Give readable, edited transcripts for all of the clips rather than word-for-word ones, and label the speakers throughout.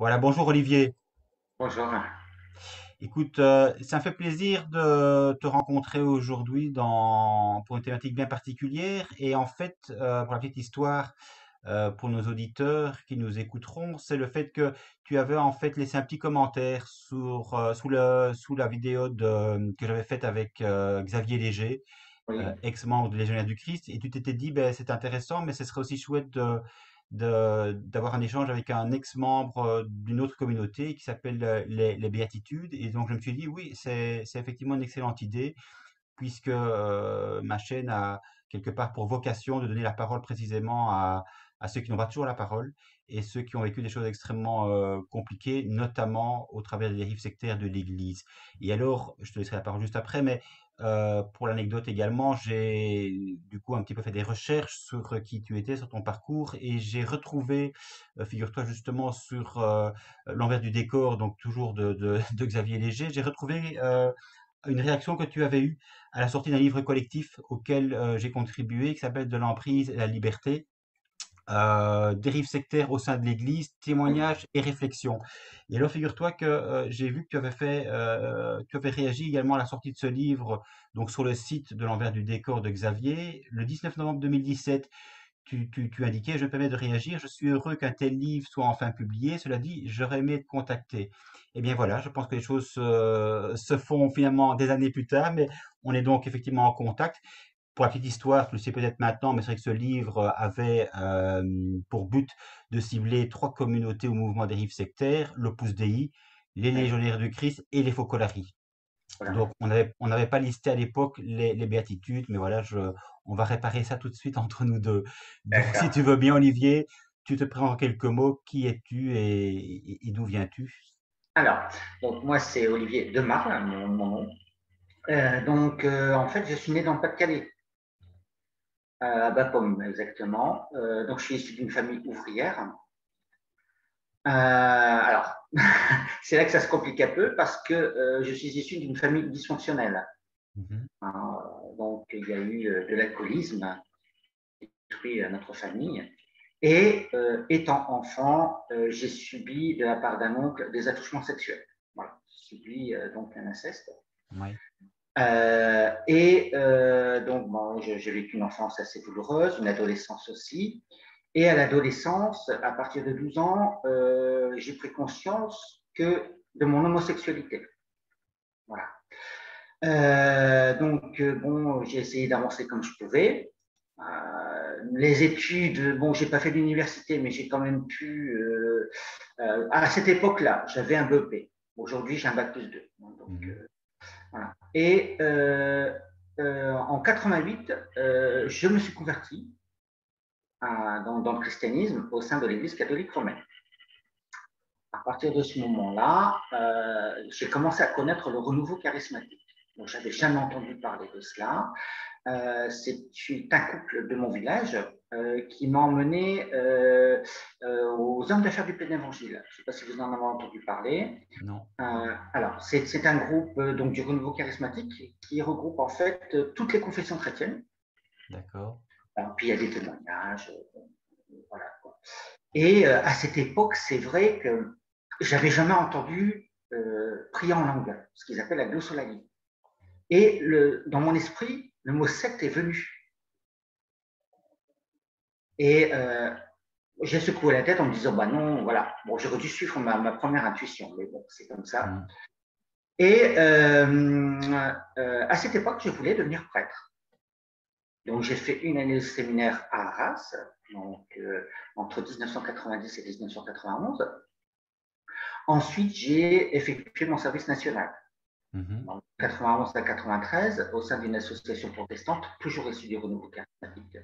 Speaker 1: Voilà, bonjour Olivier.
Speaker 2: Bonjour.
Speaker 1: Écoute, ça me fait plaisir de te rencontrer aujourd'hui pour une thématique bien particulière. Et en fait, pour la petite histoire, pour nos auditeurs qui nous écouteront, c'est le fait que tu avais en fait laissé un petit commentaire sous la vidéo que j'avais faite avec Xavier Léger,
Speaker 2: Oui,
Speaker 1: ex-membre de Légionnaire du Christ, et tu t'étais dit, ben, c'est intéressant, mais ce serait aussi chouette d'avoir un échange avec un ex-membre d'une autre communauté qui s'appelle les Béatitudes. Et donc, je me suis dit, oui, c'est effectivement une excellente idée, puisque ma chaîne a quelque part pour vocation de donner la parole précisément à ceux qui n'ont pas toujours la parole et ceux qui ont vécu des choses extrêmement compliquées, notamment au travers des dérives sectaires de l'Église. Et alors, je te laisserai la parole juste après, mais pour l'anecdote également, j'ai du coup un petit peu fait des recherches sur qui tu étais, sur ton parcours, et j'ai retrouvé, figure-toi justement sur l'envers du décor, donc toujours de Xavier Léger, j'ai retrouvé une réaction que tu avais eue à la sortie d'un livre collectif auquel j'ai contribué, qui s'appelle De l'emprise et la liberté, dérives sectaires au sein de l'Église,
Speaker 2: oui.
Speaker 1: témoignages et réflexions. Et alors, figure-toi que j'ai vu que tu avais réagi également à la sortie de ce livre, donc sur le site de l'envers du décor de Xavier, le 19 novembre 2017. Tu indiquais, je me permets de réagir, je suis heureux qu'un tel livre soit enfin publié. Cela dit, j'aurais aimé te contacter. Eh bien voilà, je pense que les choses se font finalement des années plus tard, mais on est donc effectivement en contact. Pour la petite histoire, tu le sais peut-être maintenant, mais c'est vrai que ce livre avait pour but de cibler trois communautés ou mouvements dérives sectaires: l'Opus Dei, les
Speaker 2: Oui,
Speaker 1: Légionnaires du Christ et les Focolari.
Speaker 2: voilà.
Speaker 1: Donc, on n'avait pas listé à l'époque les béatitudes, mais voilà, on va réparer ça tout de suite entre nous deux. Donc, si
Speaker 2: D'accord.
Speaker 1: tu veux bien, Olivier, tu te présentes en quelques mots. Qui es-tu et d'où viens-tu?
Speaker 2: Alors, donc moi, c'est Olivier Demar, hein, mon nom. En fait, je suis né dans le Pas-de-Calais, à Bapaume, exactement. Donc, je suis issu d'une famille ouvrière. Alors, c'est là que ça se complique un peu parce que je suis issu d'une famille dysfonctionnelle.
Speaker 1: Mhm.
Speaker 2: Donc, il y a eu de l'alcoolisme qui a détruit notre famille. Et étant enfant, j'ai subi de la part d'un oncle des attouchements sexuels. Voilà, j'ai subi donc un inceste.
Speaker 1: Oui.
Speaker 2: Bon, j'ai vécu une enfance assez douloureuse, une adolescence aussi. Et à l'adolescence, à partir de 12 ans, j'ai pris conscience de mon homosexualité. Voilà. Bon, j'ai essayé d'avancer comme je pouvais. Les études, bon, j'ai pas fait d'université, mais j'ai quand même pu. À cette époque-là, j'avais un BEP. Aujourd'hui, j'ai un bac plus 2.
Speaker 1: Mhm.
Speaker 2: Voilà. Et en 88, je me suis converti dans le christianisme au sein de l'Église catholique romaine. À partir de ce moment-là, j'ai commencé à connaître le renouveau charismatique. Donc, j'avais jamais entendu parler de cela. C'est un couple de mon village qui m'a emmené aux hommes d'affaires du plein évangile. Je ne sais pas si vous en avez entendu parler.
Speaker 1: Non.
Speaker 2: Alors, c'est un groupe donc du renouveau charismatique qui regroupe en fait toutes les confessions chrétiennes.
Speaker 1: D'accord.
Speaker 2: Alors, puis il y a des témoignages, voilà quoi. Et à cette époque, c'est vrai que j'avais jamais entendu prier en langue, ce qu'ils appellent la glossolalie. Et dans mon esprit, le mot secte est venu. Et j'ai secoué la tête en me disant, bah non, voilà. Bon, j'aurais dû suivre ma première intuition, mais bon, c'est comme ça.
Speaker 1: Mhm.
Speaker 2: Et à cette époque, je voulais devenir prêtre. Donc, j'ai fait une année de séminaire à Arras, donc entre 1990 et 1991. Ensuite, j'ai effectué mon service national.
Speaker 1: Mhm.
Speaker 2: En 91 à 93, au sein d'une association protestante, toujours issue du renouveau charismatique.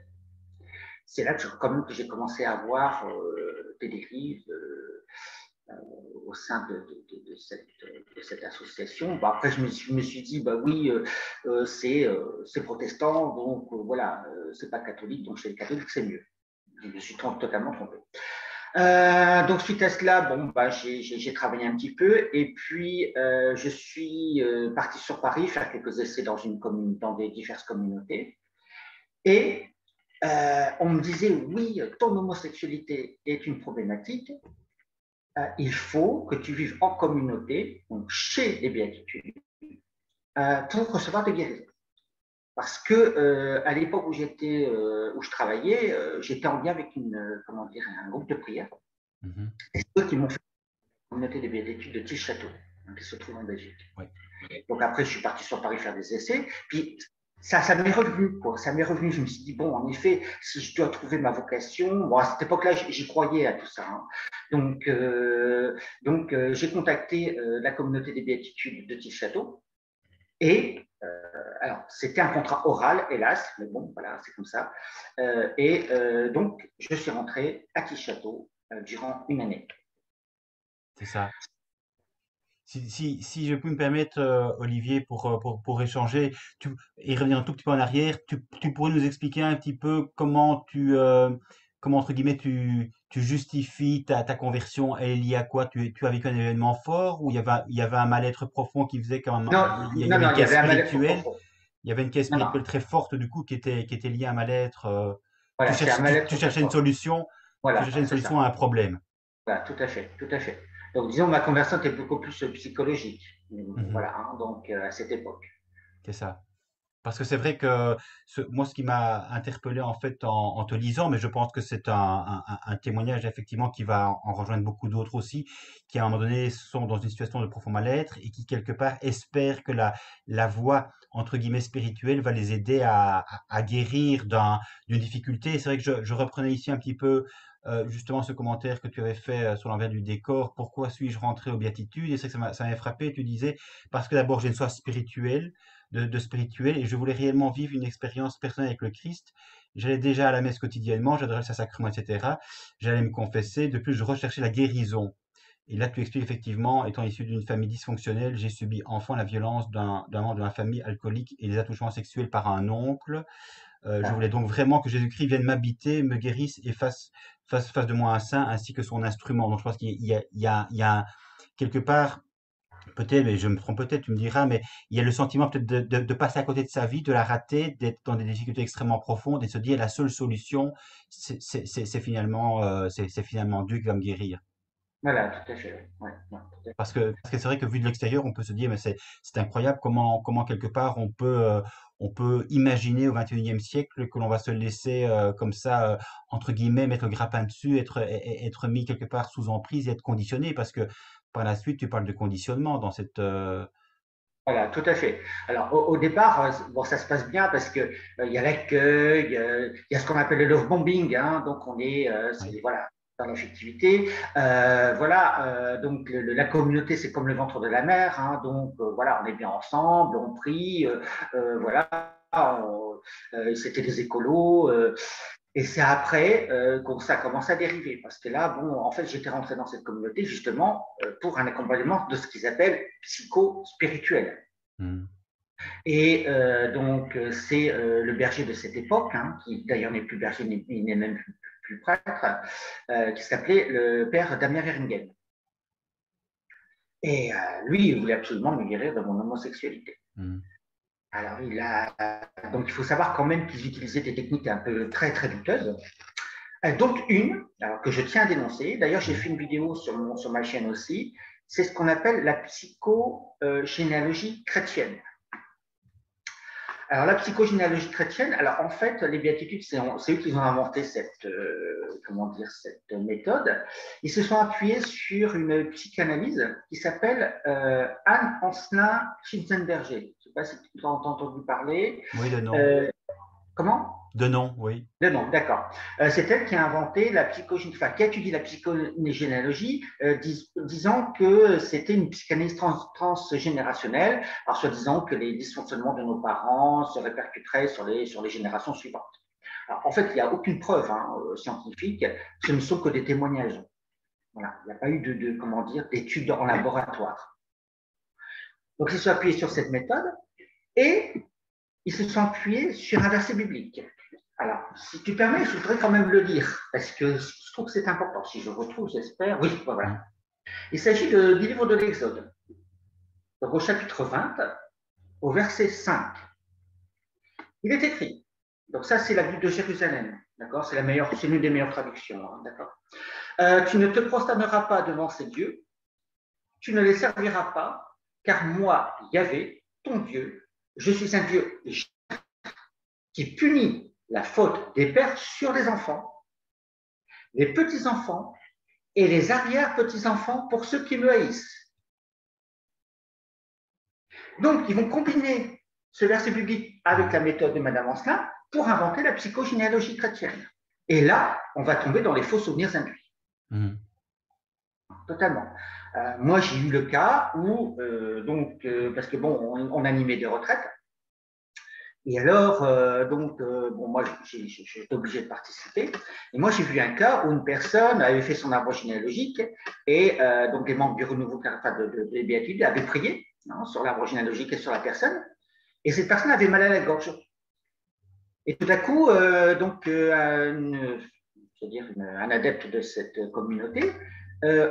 Speaker 2: C'est là que j'ai commencé à voir des dérives au sein de cette association. Bah, après, je me suis dit, bah oui, c'est protestant, donc voilà, c'est pas catholique, donc chez les catholiques, c'est mieux. Je me suis totalement trompé. Donc suite à cela, bon, bah, j'ai travaillé un petit peu et puis je suis parti sur Paris faire quelques essais dans des diverses communautés. Et on me disait, oui, ton homosexualité est une problématique, il faut que tu vives en communauté, donc chez les béatitudes, pour recevoir des guérisons. Parce que à l'époque où où je travaillais, j'étais en lien avec un groupe de prière.
Speaker 1: Mhm.
Speaker 2: Et c'est eux qui m'ont fait la communauté des béatitudes de Tiche-Château, qui se trouve en Belgique.
Speaker 1: Oui.
Speaker 2: Donc après, je suis parti sur Paris faire des essais. Puis ça m'est revenu, quoi. Ça m'est revenu. Je me suis dit, bon, en effet, si je dois trouver ma vocation, bon, à cette époque-là, j'y croyais à tout ça. Hein. Donc j'ai contacté la communauté des béatitudes de Tiche-Château. Et alors, c'était un contrat oral, hélas, mais bon, voilà, c'est comme ça. Donc, je suis rentré à Tiche-Château durant une année.
Speaker 1: C'est ça. Si je peux me permettre, Olivier, pour échanger et revenir un tout petit peu en arrière, tu pourrais nous expliquer un petit peu comment, entre guillemets, tu justifies ta conversion. Elle est liée à quoi? Tu as vécu un événement fort ou il y avait un mal-être profond qui faisait quand même,
Speaker 2: Non,
Speaker 1: il y
Speaker 2: non,
Speaker 1: avait
Speaker 2: non,
Speaker 1: une
Speaker 2: il y
Speaker 1: quête
Speaker 2: avait un mal-être
Speaker 1: spirituelle,
Speaker 2: profond.
Speaker 1: il y avait une quête
Speaker 2: Non, non,
Speaker 1: spirituelle très forte, du coup, qui était liée à un mal-être.
Speaker 2: voilà, c'est un
Speaker 1: Tu
Speaker 2: mal-être très
Speaker 1: cherchais une
Speaker 2: fort.
Speaker 1: solution, tu
Speaker 2: Voilà,
Speaker 1: cherchais une
Speaker 2: c'est
Speaker 1: solution
Speaker 2: ça.
Speaker 1: à un problème.
Speaker 2: Voilà, tout à fait, tout à fait. Donc, disons, ma conversion était beaucoup plus psychologique.
Speaker 1: Mhm.
Speaker 2: Voilà, hein, donc à cette époque.
Speaker 1: C'est ça. Parce que c'est vrai que moi, ce qui m'a interpellé en fait en te lisant, mais je pense que c'est un témoignage effectivement qui va en rejoindre beaucoup d'autres aussi, qui à un moment donné sont dans une situation de profond mal-être et qui quelque part espèrent que la voie entre guillemets spirituelle va les aider à guérir d'une difficulté. Et c'est vrai que je reprenais ici un petit peu justement ce commentaire que tu avais fait sur l'envers du décor. Pourquoi suis-je rentré aux béatitudes? Et c'est vrai que ça m'avait frappé. Tu disais parce que d'abord j'ai une soif spirituelle de spirituel et je voulais réellement vivre une expérience personnelle avec le Christ. J'allais déjà à la messe quotidiennement, j'adorais sa sacrement, etc. J'allais me confesser. De plus, je recherchais la guérison. Et là, tu expliques effectivement, étant issu d'une famille dysfonctionnelle, j'ai subi enfant la violence d'un membre de ma famille alcoolique et des attouchements sexuels par un oncle. Je
Speaker 2: Voilà,
Speaker 1: voulais donc vraiment que Jésus-Christ vienne m'habiter, me guérisse et fasse de moi un saint ainsi que son instrument. Donc je pense qu'il y a quelque part peut-être, mais je me trompe peut-être, tu me diras, mais il y a le sentiment peut-être de passer à côté de sa vie, de la rater, d'être dans des difficultés extrêmement profondes et de se dire la seule solution, c'est finalement Dieu qui va me guérir.
Speaker 2: voilà, tout à fait. Ouais, ouais, tout à fait.
Speaker 1: Parce que c'est vrai que vu de l'extérieur, on peut se dire, mais c'est incroyable comment quelque part on peut imaginer au 21e siècle que l'on va se laisser comme ça, entre guillemets, mettre le grappin dessus, être mis quelque part sous emprise et être conditionné. Parce que par la suite, tu parles de conditionnement dans cette.
Speaker 2: Voilà, tout à fait. Alors, au départ, bon, ça se passe bien parce que il y a l'accueil, il y a ce qu'on appelle le love bombing, hein, donc on est,
Speaker 1: Oui.
Speaker 2: voilà, dans l'affectivité. Voilà, donc la communauté, c'est comme le ventre de la mère, hein, donc voilà, on est bien ensemble, on prie, voilà, c'était des écolos. Et c'est après que ça commence à dériver. Parce que là, bon, en fait, j'étais rentré dans cette communauté justement pour un accompagnement de ce qu'ils appellent psycho-spirituel.
Speaker 1: Hmm.
Speaker 2: Et c'est le berger de cette époque, hein, qui d'ailleurs n'est plus berger, il n'est même plus prêtre, qui s'appelait le père Damien Weringen. Et lui, il voulait absolument me guérir de mon homosexualité.
Speaker 1: Hmm.
Speaker 2: Alors, donc il faut savoir quand même qu'ils utilisaient des techniques un peu très, très douteuses. Donc une, alors que je tiens à dénoncer, d'ailleurs j'ai
Speaker 1: Oui.
Speaker 2: fait une vidéo sur ma chaîne aussi, c'est ce qu'on appelle la psychogénéalogie chrétienne. Alors la psychogénéalogie chrétienne, alors en fait les béatitudes, c'est eux qui ont inventé cette méthode. Ils se sont appuyés sur une psychanalyse qui s'appelle Anne Ancelin Schitzenberger. Je ne sais pas si tu as entendu parler.
Speaker 1: Oui, de nom.
Speaker 2: Euh, Comment?
Speaker 1: De nom, oui.
Speaker 2: Le nom, d'accord. C'est elle qui a inventé enfin, qui a étudié la psychogénéalogie, disant que c'était une psychanalyse transgénérationnelle, alors soi-disant que les dysfonctionnements de nos parents se répercuteraient sur les générations suivantes. Alors, en fait, il n'y a aucune preuve scientifique, ce ne sont que des témoignages. Voilà, il n'y a pas eu comment dire, d'études en laboratoire. Donc, ils se sont appuyés sur cette méthode et ils se sont appuyés sur un verset biblique. Alors, si tu permets, je voudrais quand même le lire, parce que je trouve que c'est important. Si je retrouve, j'espère. Oui, voilà.
Speaker 1: Hmm.
Speaker 2: Il s'agit du livre de l'Exode, donc au chapitre 20, au verset 5. Il est écrit, donc ça c'est la Bible de Jérusalem, d'accord, c'est l'une des meilleures traductions, hein, d'accord. Tu ne te prosterneras pas devant ces dieux, tu ne les serviras pas, car moi, Yahvé, ton Dieu, je suis un Dieu qui punit la faute des pères sur les enfants, les petits-enfants et les arrière-petits-enfants pour ceux qui me haïssent. Donc, ils vont combiner ce verset biblique avec la méthode de Madame Ancelin pour inventer la psychogénéalogie chrétienne. Et là, on va tomber dans les faux souvenirs induits. Totalement. Moi, j'ai eu le cas où, parce que bon, on animait des retraites. Et alors, moi, j'étais obligé de participer. Et moi, j'ai vu un cas où une personne avait fait son arbre généalogique et donc les membres du renouveau des béatitudes avaient prié sur l'arbre généalogique et sur la personne. Et cette personne avait mal à la gorge. Et tout à coup, un adepte de cette communauté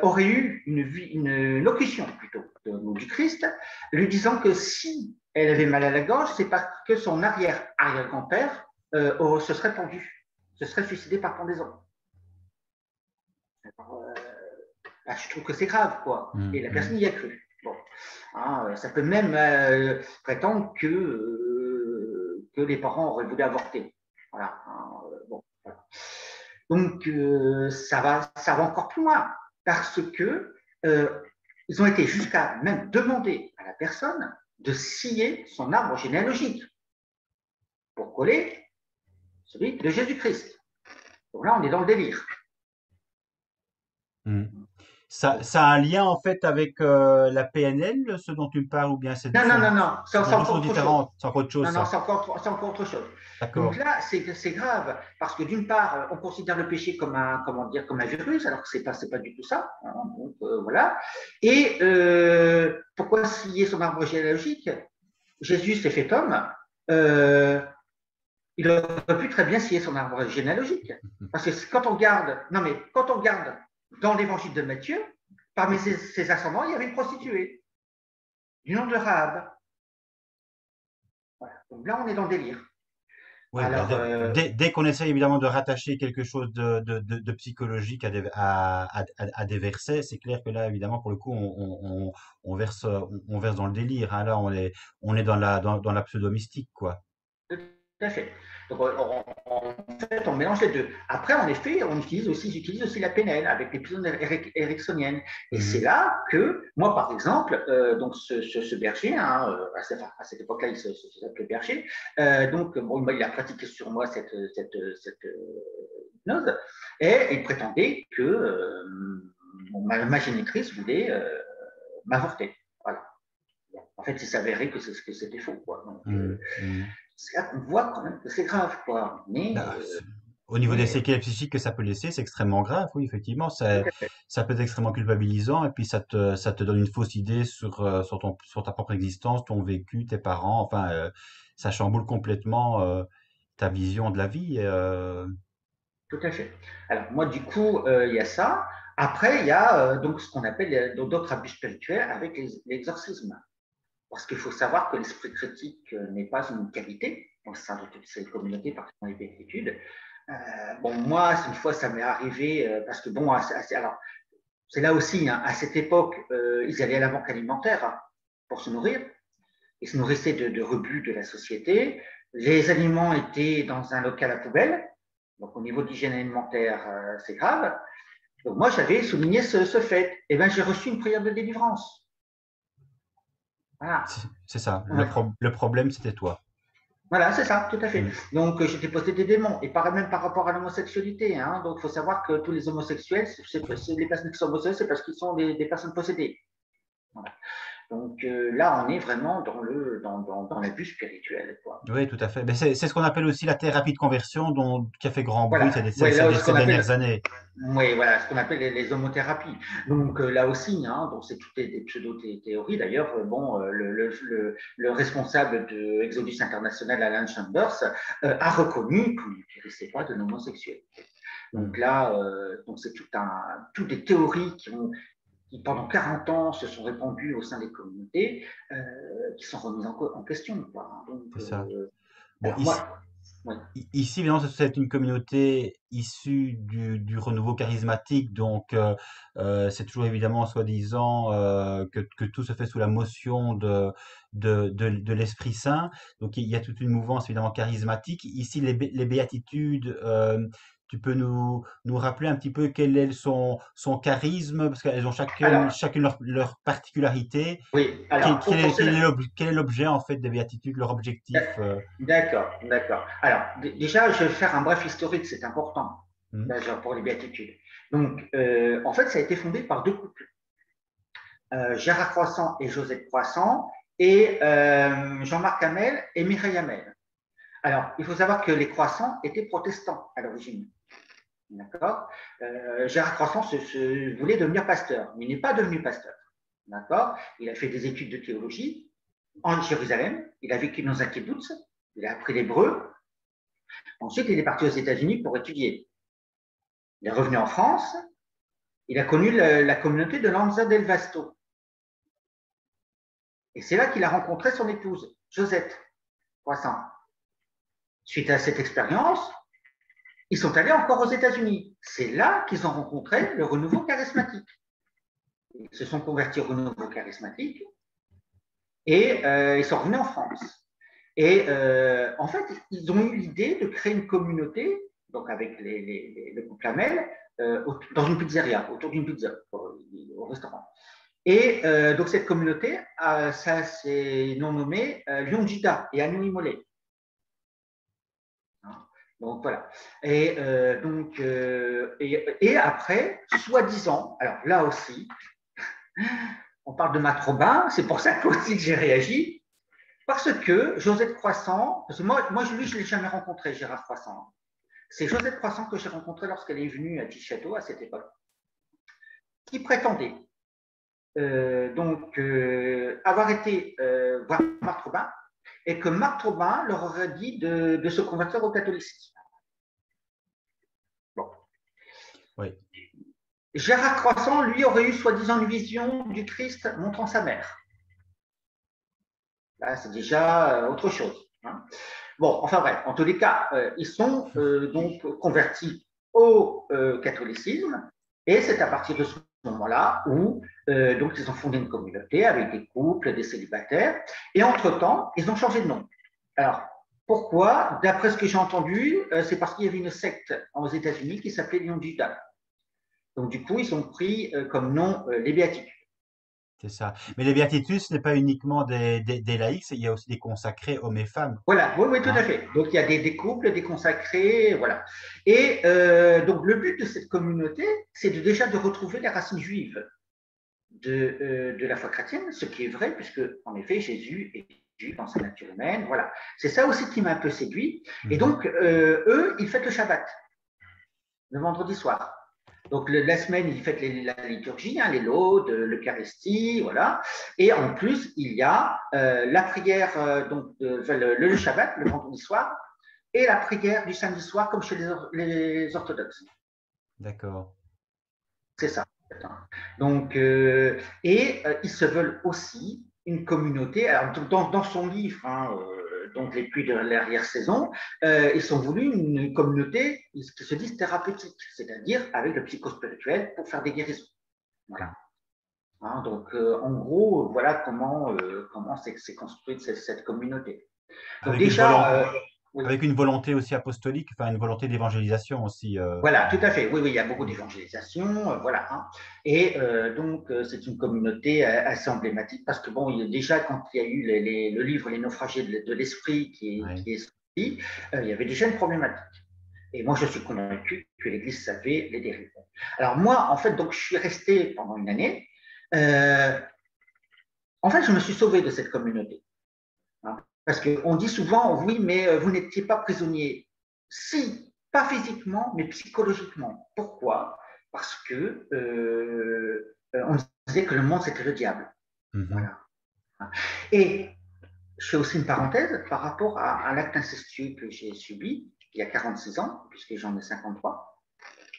Speaker 2: aurait eu une locution plutôt du Christ, lui disant que si elle avait mal à la gorge, c'est parce que son arrière-grand-père se serait pendu, se serait suicidé par pendaison. Alors, je trouve que c'est grave, quoi. Et la personne y a cru. Bon. Ça peut même prétendre que les parents auraient voulu avorter. Voilà. Bon, voilà. Donc, ça va encore plus loin, parce que ils ont été jusqu'à même demander à la personne de scier son arbre généalogique pour coller celui de Jésus-Christ. Donc là, on est dans le délire.
Speaker 1: Ça a un lien en fait avec la PNL, ce dont tu me parles, ou bien c'est
Speaker 2: Non, c'est
Speaker 1: deux
Speaker 2: encore
Speaker 1: choses
Speaker 2: autre chose.
Speaker 1: différentes, c'est encore autre chose,
Speaker 2: Non,
Speaker 1: ça.
Speaker 2: c'est encore autre chose. Donc
Speaker 1: D'accord.
Speaker 2: là, c'est grave, parce que d'une part, on considère le péché comme un virus, alors que c'est pas du tout ça. Donc voilà. Et pourquoi scier son arbre généalogique? Jésus s'est fait homme. Il aurait pu très bien scier son arbre généalogique. Parce que quand on regarde dans l'évangile de Matthieu, parmi ses ascendants, il y avait une prostituée du nom de Rahab. Voilà. Donc là, on est dans le délire.
Speaker 1: Oui,
Speaker 2: Alors,
Speaker 1: dès qu'on essaie évidemment de rattacher quelque chose de psychologique à des versets, c'est clair que là, évidemment, pour le coup, on verse dans le délire, hein. Là, on est dans la pseudo-mystique, quoi.
Speaker 2: tout à fait. Donc, en fait, on mélange les deux. Après, en effet, j'utilise aussi la PNL avec les pythons ericksoniennes. Et c'est là que, moi, par exemple, donc ce berger, à cette époque-là, il s'appelait berger, il a pratiqué sur moi cette hypnose, et il prétendait que ma génitrice voulait m'avorter. Voilà. En fait, il s'avérait que c'était faux, quoi. Donc, c'est là qu'on voit quand même que c'est grave, quoi.
Speaker 1: Bah, au niveau des séquelles psychiques que ça peut laisser, c'est extrêmement grave, oui, effectivement. Ça peut être extrêmement culpabilisant et puis ça te donne une fausse idée sur ta propre existence, ton vécu, tes parents. Enfin, ça chamboule complètement ta vision de la vie.
Speaker 2: Tout à fait. Alors, moi, du coup, il y a ça. Après, il y a donc ce qu'on appelle d'autres abus spirituels avec l'exorcisme. Parce qu'il faut savoir que l'esprit critique n'est pas une qualité au sein de toutes ces communautés, particulièrement les béatitudes. Moi, une fois, ça m'est arrivé, parce que bon, alors, c'est là aussi, à cette époque, ils allaient à la banque alimentaire pour se nourrir. Ils se nourrissaient de rebuts de la société. Les aliments étaient dans un local à poubelle. Donc, au niveau d'hygiène alimentaire, c'est grave. Donc, moi, j'avais souligné ce fait. Et bien, j'ai reçu une prière de délivrance. Voilà.
Speaker 1: C'est ça. Le problème, c'était toi.
Speaker 2: Voilà, c'est ça, tout à fait. Donc, j'étais possédé des démons. Et même par rapport à l'homosexualité. Donc, il faut savoir que tous les homosexuels, les personnes qui sont homosexuelles, c'est parce qu'ils sont des personnes possédées. Voilà. Donc là, on est vraiment dans l'abus spirituel, quoi.
Speaker 1: Oui, tout à fait. Mais c'est ce qu'on appelle aussi la thérapie de conversion qui a fait grand bruit
Speaker 2: Voilà. Ce
Speaker 1: dernières années.
Speaker 2: Oui, voilà, ce qu'on appelle les homothérapies. Donc là aussi, donc c'est toutes des pseudo-théories. D'ailleurs, le responsable de Exodus International, Alan Chambers, a reconnu qu'il n'utilisait pas de homosexuels. Donc là, c'est toutes des théories qui pendant 40 ans se sont répandues au sein des communautés, qui sont remises en question, quoi. Donc,
Speaker 1: C'est ça.
Speaker 2: bon, oui.
Speaker 1: Ici, évidemment, c'est une communauté issue du renouveau charismatique, donc c'est toujours évidemment soi-disant que tout se fait sous la motion de l'Esprit Saint. Donc il y a toute une mouvance évidemment charismatique. Ici, les béatitudes, tu peux nous rappeler un petit peu quel est son charisme, parce qu'elles ont
Speaker 2: Alors,
Speaker 1: chacune leur particularité.
Speaker 2: oui, alors,
Speaker 1: Quel est l'objet en fait des béatitudes, leur objectif
Speaker 2: d'accord, d'accord. Alors, déjà, je vais faire un bref historique, c'est important,
Speaker 1: hmm.
Speaker 2: déjà, pour les béatitudes. Donc, en fait, ça a été fondé par deux couples, Gérard Croissant et Josette Croissant, et Jean-Marc Hamel et Mireille Hamel. Alors, il faut savoir que les Croissants étaient protestants à l'origine. D'accord. Gérard Croissant voulait devenir pasteur, mais il n'est pas devenu pasteur. D'accord. Il a fait des études de théologie en Jérusalem. Il a vécu dans un kibbutz. Il a appris l'hébreu. Ensuite, il est parti aux États-Unis pour étudier. Il est revenu en France. Il a connu la communauté de Lanza del Vasto. Et c'est là qu'il a rencontré son épouse, Josette Croissant. Suite à cette expérience, ils sont allés encore aux États-Unis. C'est là qu'ils ont rencontré le renouveau charismatique. Ils se sont convertis au renouveau charismatique et ils sont revenus en France. Et en fait, ils ont eu l'idée de créer une communauté, donc avec le couple Hamel, dans une pizzeria, autour d'une pizza, au restaurant. Et donc cette communauté, ça s'est nommé Lyon de Juda et Anouilh Mollet. Donc voilà. Et et après, soi-disant, alors là aussi, on parle de Matt Robin, c'est pour ça que aussi que j'ai réagi, parce que Josette Croissant, parce que moi lui, je ne l'ai jamais rencontré, Gérard Croissant. C'est Josette Croissant que j'ai rencontré lorsqu'elle est venue à Tichetto à cette époque, qui prétendait avoir été voir Marc Robin et que Marc Robin leur aurait dit de se convertir au catholicisme. Bon.
Speaker 1: Oui.
Speaker 2: Gérard Croissant, lui, aurait eu soi-disant une vision du Christ montrant sa mère. Là, c'est déjà autre chose. Hein. Bon, enfin bref, en tous les cas, ils sont donc convertis au catholicisme, et c'est à partir de ce moment-là où donc ils ont fondé une communauté avec des couples, des célibataires, et entre-temps, ils ont changé de nom. Alors, pourquoi? D'après ce que j'ai entendu, c'est parce qu'il y avait une secte aux États-Unis qui s'appelait Lyon de Juda. Donc, du coup, ils ont pris comme nom les béatitudes.
Speaker 1: C'est ça. Mais les béatitudes, ce n'est pas uniquement des laïcs, il y a aussi des consacrés, hommes et femmes.
Speaker 2: Voilà, oui, oui, tout à
Speaker 1: Hein.
Speaker 2: fait. Donc, il y a des couples, des consacrés, voilà. Et donc, le but de cette communauté, c'est déjà de retrouver les racines juives de la foi chrétienne, ce qui est vrai, puisque, en effet, Jésus est juif dans sa nature humaine, voilà. C'est ça aussi qui m'a un peu séduit. Et
Speaker 1: Mhm.
Speaker 2: donc, eux, ils fêtent le Shabbat, le vendredi soir. Donc, la semaine, ils fêtent la liturgie, hein, les laudes, l'Eucharistie, voilà. Et en plus, il y a la prière, le Shabbat, le vendredi soir, et la prière du samedi soir, comme chez les orthodoxes.
Speaker 1: D'accord.
Speaker 2: C'est ça. Donc, ils se veulent aussi une communauté. Alors, dans son livre, hein, donc Les Pluies de l'arrière-saison, ils ont voulu une communauté qui se dise thérapeutique, c'est-à-dire avec le psychospirituel pour faire des guérisons. Voilà. Hein, donc, en gros, voilà comment s'est construite cette communauté. Donc
Speaker 1: Avec une volonté,
Speaker 2: déjà, oui.
Speaker 1: avec une volonté aussi apostolique, enfin une volonté d'évangélisation aussi.
Speaker 2: Voilà, tout à fait. Oui, oui, il y a beaucoup d'évangélisation, voilà. Hein. Et c'est une communauté assez emblématique parce que, bon, déjà, quand il y a eu le livre Les naufragés de l'esprit
Speaker 1: Ouais.
Speaker 2: qui est sorti, il y avait déjà une problématique. Et moi, je suis convaincu que l'Église savait les dérives. Alors, moi, en fait, donc, je suis resté pendant une année. En fait, je me suis sauvé de cette communauté. Hein, parce qu'on dit souvent, oui, mais vous n'étiez pas prisonnier. Si, pas physiquement, mais psychologiquement. Pourquoi? Parce que on disait que le monde, c'était le diable.
Speaker 1: Mhm.
Speaker 2: Voilà. Et je fais aussi une parenthèse par rapport à l'acte incestueux que j'ai subi il y a 46 ans, puisque j'en ai 53.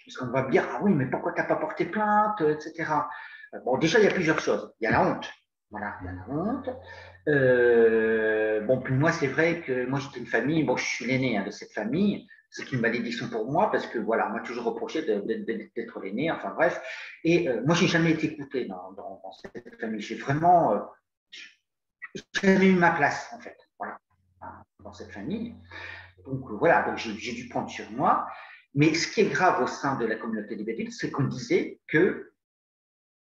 Speaker 2: Puisqu'on va me dire, ah oui, mais pourquoi tu n'as pas porté plainte, etc. Bon, déjà, il y a plusieurs choses. Il y a la honte. Voilà, il y a
Speaker 1: Mhm.
Speaker 2: la honte. Bon, puis moi, c'est vrai que moi, j'étais une famille, bon, je suis l'aîné de cette famille. C'est une malédiction pour moi parce que voilà, on m'a toujours reproché d'être l'aîné, enfin bref. Et moi, j'ai jamais été écouté dans cette famille. J'ai vraiment jamais eu ma place, en fait, voilà, dans cette famille. Donc voilà, donc j'ai dû prendre sur moi. Mais ce qui est grave au sein de la communauté des Béduines, c'est qu'on disait que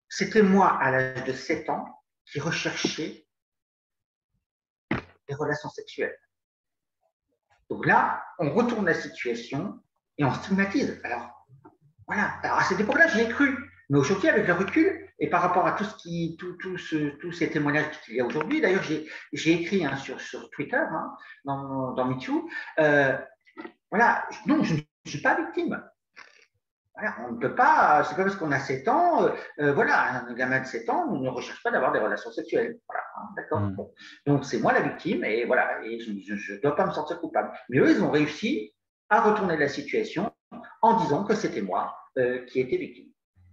Speaker 2: c'était moi, à l'âge de 7 ans, qui recherchais des relations sexuelles. Donc là, on retourne la situation et on stigmatise. Alors, voilà. Alors, à cette époque-là, j'y ai cru. Mais aujourd'hui, avec le recul, et par rapport à tous ces témoignages qu'il y a aujourd'hui, d'ailleurs, j'ai écrit sur Twitter, dans MeToo, voilà, non, je ne suis pas victime. Voilà, on ne peut pas, c'est pas parce qu'on a 7 ans, voilà, un gamin de 7 ans ne recherche pas d'avoir des relations sexuelles. Voilà, d'accord.
Speaker 1: Mhm.
Speaker 2: Bon. Donc c'est moi la victime et voilà, et je ne dois pas me sentir coupable. Mais eux, ils ont réussi à retourner la situation en disant que c'était moi qui étais victime.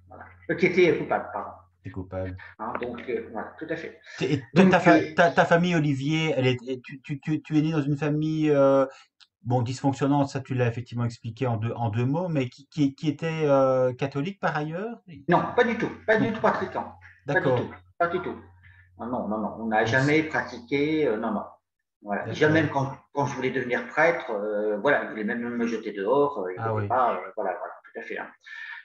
Speaker 2: Voilà. Qui était coupable, pardon.
Speaker 1: C'est coupable.
Speaker 2: Donc voilà, tout à fait.
Speaker 1: Et
Speaker 2: Donc
Speaker 1: ta famille, Olivier, tu es né dans une famille bon, dysfonctionnante, ça tu l'as effectivement expliqué en deux mots, mais qui était catholique par ailleurs?
Speaker 2: non, pas
Speaker 1: Non,
Speaker 2: du tout pratiquant, pas du tout,
Speaker 1: d'accord.
Speaker 2: pas du tout. Non, non, non, non. On n'a
Speaker 1: Donc,
Speaker 2: jamais pratiqué, non, non. Voilà. Déjà, même
Speaker 1: d'accord.
Speaker 2: quand je voulais devenir prêtre, voilà, ils voulaient même me jeter dehors, ils ne
Speaker 1: Ah
Speaker 2: voulaient
Speaker 1: oui.
Speaker 2: pas, voilà, voilà, tout à fait. Hein.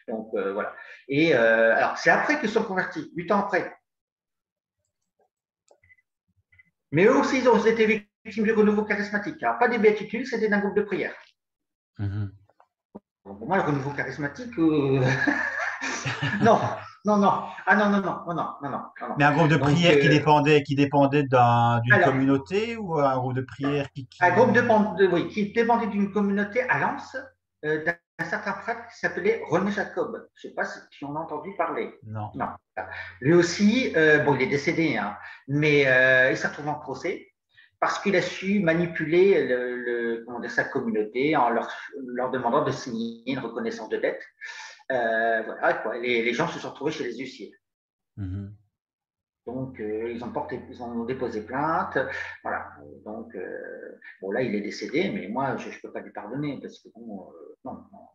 Speaker 2: Donc, voilà. Et alors, c'est après qu'ils sont convertis, 8 ans après. Mais eux aussi, ils ont été victimes du renouveau charismatique. Alors, pas des béatitudes, c'était d'un groupe de prière.
Speaker 1: Mhm.
Speaker 2: Bon, pour moi, le renouveau charismatique, non, non, non. Ah non, non, non, non, non, non, non, non, non.
Speaker 1: Mais un groupe de
Speaker 2: Donc,
Speaker 1: prière qui dépendait d'une
Speaker 2: alors,
Speaker 1: communauté ou un groupe de prière
Speaker 2: un groupe
Speaker 1: qui...
Speaker 2: oui, qui dépendait d'une communauté à Lens, d'un certain prêtre qui s'appelait René Jacob. Je ne sais pas si tu en as entendu parler.
Speaker 1: Non.
Speaker 2: Non. Lui aussi, bon, il est décédé, hein, mais il s'est retrouvé en procès parce qu'il a su manipuler comment dire, sa communauté en leur demandant de signer une reconnaissance de dette. Voilà, quoi. Les gens se sont retrouvés chez les huissiers.
Speaker 1: Mhm.
Speaker 2: Donc, ils ont déposé plainte. Voilà. Donc, bon, là, il est décédé, mais moi, je ne peux pas lui pardonner parce que, bon, non, non.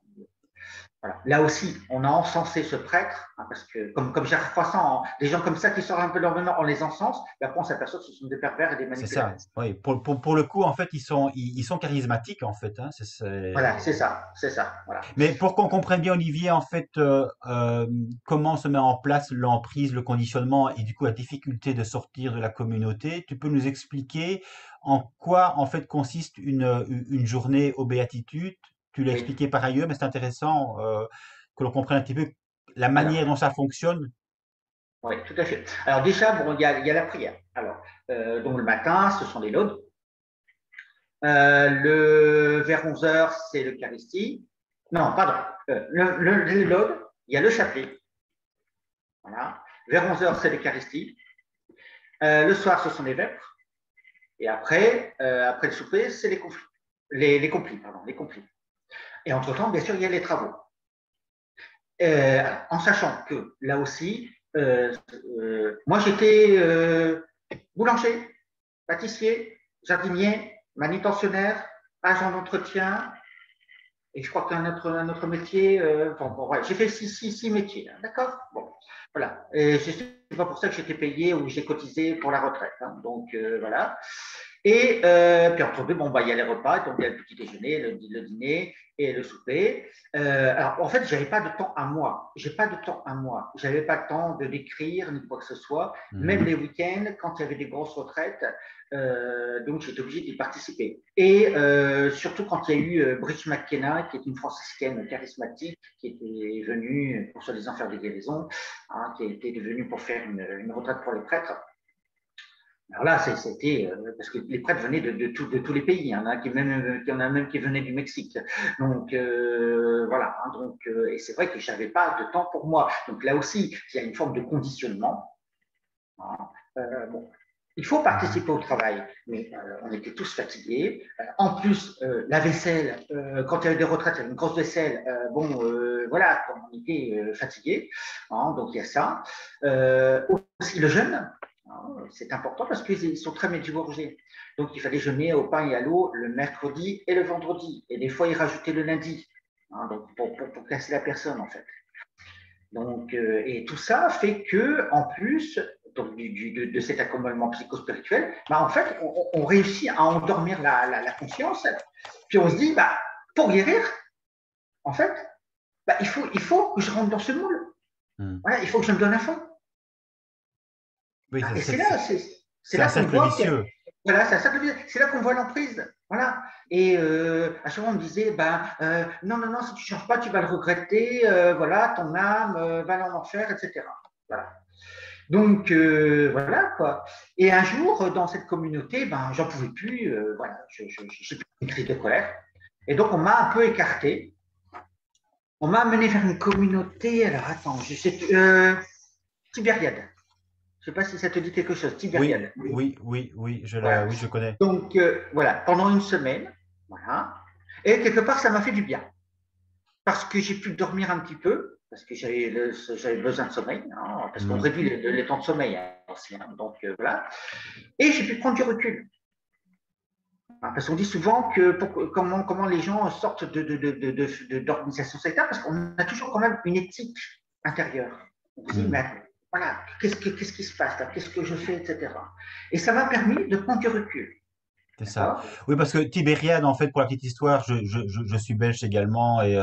Speaker 2: Voilà. Là aussi, on a encensé ce prêtre, hein, parce que, comme Gérard Froissart, des gens comme ça qui sortent un peu leur venin, on les encense, et après, on s'aperçoit que ce sont des pervers et des
Speaker 1: C'est ça.
Speaker 2: manipulateurs.
Speaker 1: Oui. Pour le coup, en fait, ils sont charismatiques, en fait. Hein.
Speaker 2: Voilà, c'est ça. Voilà.
Speaker 1: Mais pour qu'on comprenne bien, Olivier, en fait, comment se met en place l'emprise, le conditionnement et du coup la difficulté de sortir de la communauté, tu peux nous expliquer en quoi en fait consiste une journée aux béatitudes? Tu l'as
Speaker 2: Oui.
Speaker 1: expliqué par ailleurs, mais c'est intéressant que l'on comprenne un petit peu la
Speaker 2: Alors,
Speaker 1: manière dont ça fonctionne.
Speaker 2: oui, tout à fait. Alors, déjà, bon, il y a la prière. Alors, donc, le matin, ce sont les laudes. Vers 11 heures, c'est l'Eucharistie. Non, pardon. Les laudes, il y a le chapelet. Voilà. Vers 11 heures, c'est l'Eucharistie. Le soir, ce sont les vêpres. Et après le souper, c'est les conflits. Les complis, pardon, les conflits. Et entre-temps, bien sûr, il y a les travaux. Alors, en sachant que là aussi, moi j'étais boulanger, pâtissier, jardinier, manutentionnaire, agent d'entretien, et je crois un autre métier. Bon, ouais, j'ai fait six métiers, hein, d'accord. Bon, voilà. Et c'est pas pour ça que j'étais payé ou j'ai cotisé pour la retraite. Hein, donc voilà. Et puis entre deux, bon, bah, il y a les repas, donc il y a le petit déjeuner, le dîner et le souper. Alors en fait, j'avais pas de temps à moi. J'ai pas de temps à moi. J'avais pas le temps de d'écrire ni de quoi que ce soit. Même
Speaker 1: Mhm.
Speaker 2: les week-ends, quand il y avait des grosses retraites, donc j'étais obligé d'y participer. Et surtout quand il y a eu Bridge McKenna, qui est une franciscaine charismatique, qui était venue pour soi-disant faire des guérisons, hein, qui était venue pour faire une retraite pour les prêtres. Alors là, c'était parce que les prêtres venaient de tous les pays. Hein, il y en a même qui venaient du Mexique. Donc voilà. Hein, donc, et c'est vrai que je n'avais pas de temps pour moi. Donc là aussi, il y a une forme de conditionnement. Hein. Bon, il faut
Speaker 1: Mhm.
Speaker 2: participer au travail, mais on était tous fatigués. En plus, la vaisselle, quand il y avait des retraites, il y avait une grosse vaisselle. Bon, voilà, on était fatigués. Hein, donc il y a ça. Aussi le jeûne. C'est important parce qu'ils sont très médusgorgés. Donc, il fallait jeûner au pain et à l'eau le mercredi et le vendredi. Et des fois, ils rajoutaient le lundi, donc pour casser la personne, en fait. Donc, et tout ça fait que, en plus donc, de cet accompagnement psychospirituel, bah, en fait, on réussit à endormir la conscience. Puis on se dit, bah, pour guérir, en fait, bah, il faut que je rentre dans ce moule. Voilà, il faut que je me donne à fond.
Speaker 1: Oui,
Speaker 2: Et c'est
Speaker 1: c'est un
Speaker 2: là qu'on
Speaker 1: cercle
Speaker 2: voit que,
Speaker 1: vicieux.
Speaker 2: voilà, c'est là qu'on voit l'emprise. Voilà. Et à chaque fois, on me disait, non, non, non, si tu ne changes pas, tu vas le regretter. Voilà, ton âme va en enfer, etc. Voilà. Donc, voilà, quoi. Et un jour, dans cette communauté, j'en pouvais plus. Voilà, j'ai plus une crise de colère. Et donc, on m'a un peu écarté. On m'a amené vers une communauté. Alors, attends, je sais, Tibériade. Je ne sais pas si ça te dit quelque chose,
Speaker 1: Oui,
Speaker 2: Tibériade.
Speaker 1: oui,
Speaker 2: Voilà.
Speaker 1: oui, je connais.
Speaker 2: Donc, voilà, pendant une semaine, voilà. Et quelque part, ça m'a fait du bien. Parce que j'ai pu dormir un petit peu, parce que j'avais besoin de sommeil, parce qu'on réduit les temps de sommeil aussi. Donc, voilà. Et j'ai pu prendre du recul. Parce qu'on dit souvent que comment les gens sortent d'organisations sectaires, parce qu'on a toujours quand même une éthique intérieure. On se dit, mais voilà, qu'est-ce qui se passe là? Qu'est-ce que je fais, etc. Et ça m'a permis de prendre du recul.
Speaker 1: C'est ça.
Speaker 2: D'accord.
Speaker 1: Oui, parce que Tibériade, en fait, pour la petite histoire, je suis belge également et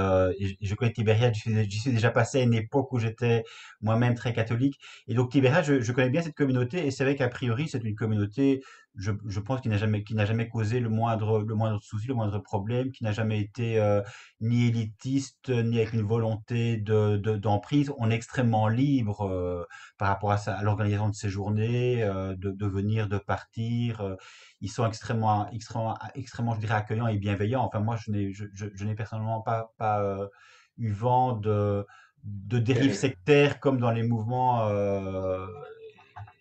Speaker 1: je connais Tibériade. J'y suis déjà passé à une époque où j'étais moi-même très catholique. Et donc Tibériade, je connais bien cette communauté et c'est vrai qu'a priori, c'est une communauté, je pense, qui n'a jamais causé le moindre souci, le moindre problème, qui n'a jamais été ni élitiste, ni avec une volonté d'emprise. On est extrêmement libre par rapport à ça, à l'organisation de ces journées, de venir, de partir. Ils sont extrêmement, je dirais, accueillants et bienveillants. Enfin, moi, je n'ai personnellement pas eu vent de dérives sectaires comme dans les mouvements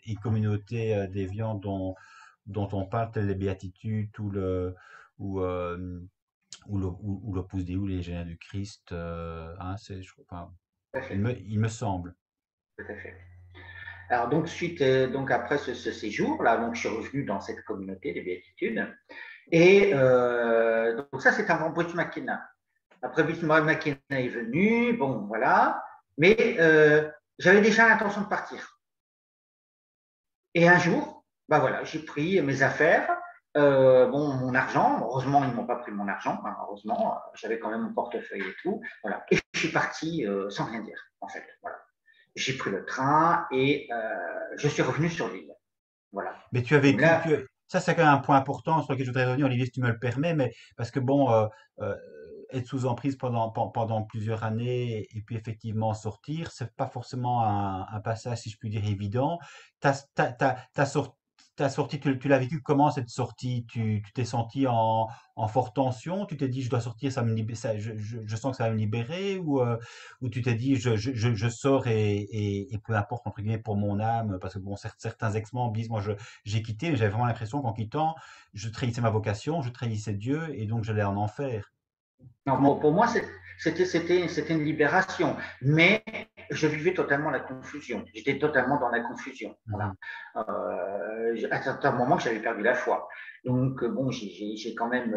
Speaker 1: et communautés déviants dont on parle, telles les béatitudes ou, euh, ou l'Opus Dei ou les Génies du Christ. Enfin,
Speaker 2: Tout à fait.
Speaker 1: il me semble.
Speaker 2: Tout à fait. Alors, donc, donc après ce séjour-là, donc, je suis revenu dans cette communauté des béatitudes. Et donc, ça, c'est avant Bruce McKenna. Après, Bruce McKenna est venu, bon, voilà. Mais j'avais déjà l'intention de partir. Et un jour, voilà, j'ai pris mes affaires, mon argent. Heureusement, ils ne m'ont pas pris mon argent. Heureusement, j'avais quand même mon portefeuille et tout. Voilà. Et je suis parti sans rien dire, en fait. Voilà. J'ai pris le train et je suis revenu sur l'île. Voilà.
Speaker 1: Mais tu as
Speaker 2: Donc
Speaker 1: vécu,
Speaker 2: là,
Speaker 1: ça c'est quand même un point important sur lequel je voudrais revenir, Olivier, si tu me le permets, mais parce que bon, euh, être sous emprise pendant plusieurs années et puis effectivement sortir, c'est pas forcément un passage, si je puis dire, évident. Ta sortie, tu l'as vécu comment cette sortie? Tu t'es senti en forte tension? Tu t'es dit, je dois sortir, je sens que ça va me libérer? Ou tu t'es dit, je sors et peu importe, entre guillemets, pour mon âme, parce que bon, certains ex-membres disent, moi, j'ai quitté, mais j'avais vraiment l'impression qu'en quittant, je trahissais ma vocation, je trahissais Dieu, et donc j'allais en enfer.
Speaker 2: non,
Speaker 1: Comment?
Speaker 2: pour moi, c'était une libération. Mais je vivais totalement la confusion. J'étais totalement dans la confusion. Voilà.
Speaker 1: Mhm.
Speaker 2: À un certain moment, j'avais perdu la foi. Donc, bon, j'ai quand même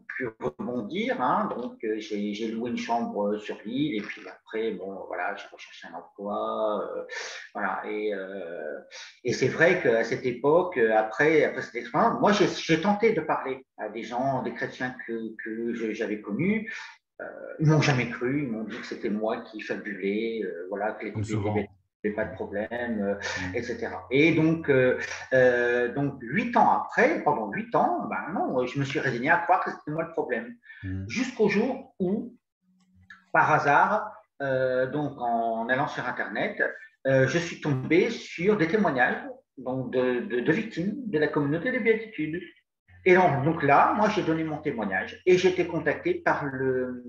Speaker 2: pu rebondir. Donc, j'ai loué une chambre sur l'île. Et puis après, bon, voilà, j'ai recherché un emploi. Voilà. Et c'est vrai qu'à cette époque, après cette expérience, moi, j'ai tenté de parler à des gens, des chrétiens que j'avais connus. Ils m'ont jamais cru, ils m'ont dit que c'était moi qui fabulais, voilà, que
Speaker 1: Comme
Speaker 2: les bêtes
Speaker 1: souvent.
Speaker 2: n'avaient pas de problème,
Speaker 1: Mhm.
Speaker 2: etc. Et donc 8 ans après, pendant 8 ans, non, je me suis résigné à croire que c'était moi le problème.
Speaker 1: Mhm.
Speaker 2: Jusqu'au jour où, par hasard, donc en allant sur Internet, je suis tombé sur des témoignages donc de victimes de la communauté des béatitudes. Et donc là, moi, j'ai donné mon témoignage et j'ai été contacté par le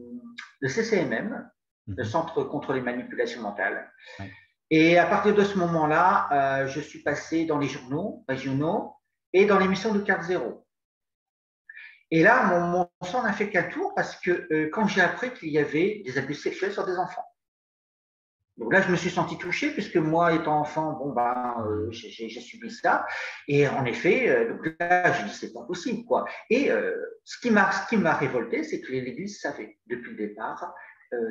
Speaker 2: CCMM, le
Speaker 1: Mhm.
Speaker 2: Centre contre les manipulations mentales.
Speaker 1: Ouais.
Speaker 2: Et à partir de ce moment-là, je suis passé dans les journaux régionaux et dans l'émission de Carte Zéro. Et là, mon sang n'a fait qu'un tour parce que quand j'ai appris qu'il y avait des abus sexuels sur des enfants. Donc là, je me suis senti touché, puisque moi, étant enfant, bon, ben, j'ai subi ça. Et en effet, donc là, je dis, c'est pas possible, quoi. Et ce qui m'a révolté, c'est que l'Église savait, depuis le départ,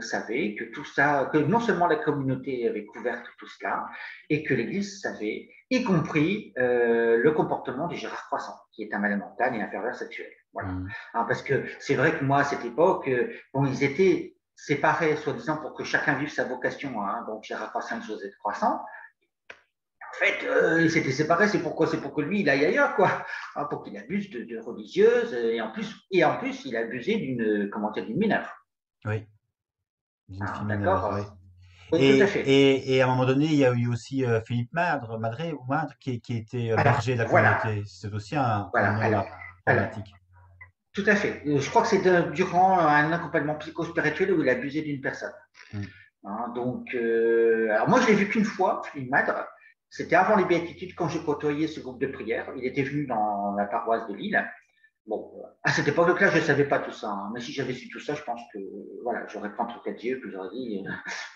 Speaker 2: savait que tout ça, que non seulement la communauté avait couvert tout cela, et que l'Église savait, y compris le comportement du Gérard Croissant, qui est un malade mental et un pervers sexuel. Voilà.
Speaker 1: Mm.
Speaker 2: Hein, parce que c'est vrai que moi, à cette époque, bon, ils étaient séparés, soi-disant, pour que chacun vive sa vocation, hein, donc Gérard Croissant et Joseph Croissant. En fait, ils s'étaient séparés, c'est pour que lui, il aille ailleurs, quoi, hein, pour qu'il abuse de religieuses, et en plus, il a abusé d'une mineure.
Speaker 1: Oui, d'une
Speaker 2: Hein,
Speaker 1: fille mineure,
Speaker 2: d'accord?
Speaker 1: oui.
Speaker 2: Oui, tout à fait.
Speaker 1: Et à un moment donné, il y a eu aussi Philippe Madré ou Madre, qui était
Speaker 2: Alors,
Speaker 1: berger de la
Speaker 2: voilà,
Speaker 1: communauté. C'est aussi
Speaker 2: voilà,
Speaker 1: un homme
Speaker 2: alors,
Speaker 1: problématique.
Speaker 2: tout à fait. Je crois que c'est durant un accompagnement psychospirituel où il a abusé d'une personne.
Speaker 1: Mm.
Speaker 2: Hein, donc, alors moi, je l'ai vu qu'une fois, Philippe Madre. C'était avant les béatitudes, quand j'ai côtoyé ce groupe de prière. Il était venu dans la paroisse de Lille. Bon, à cette époque-là, je ne savais pas tout ça. Hein. Mais si j'avais su tout ça, je pense que voilà, j'aurais pris entre quatre yeux, puis j'aurais dit,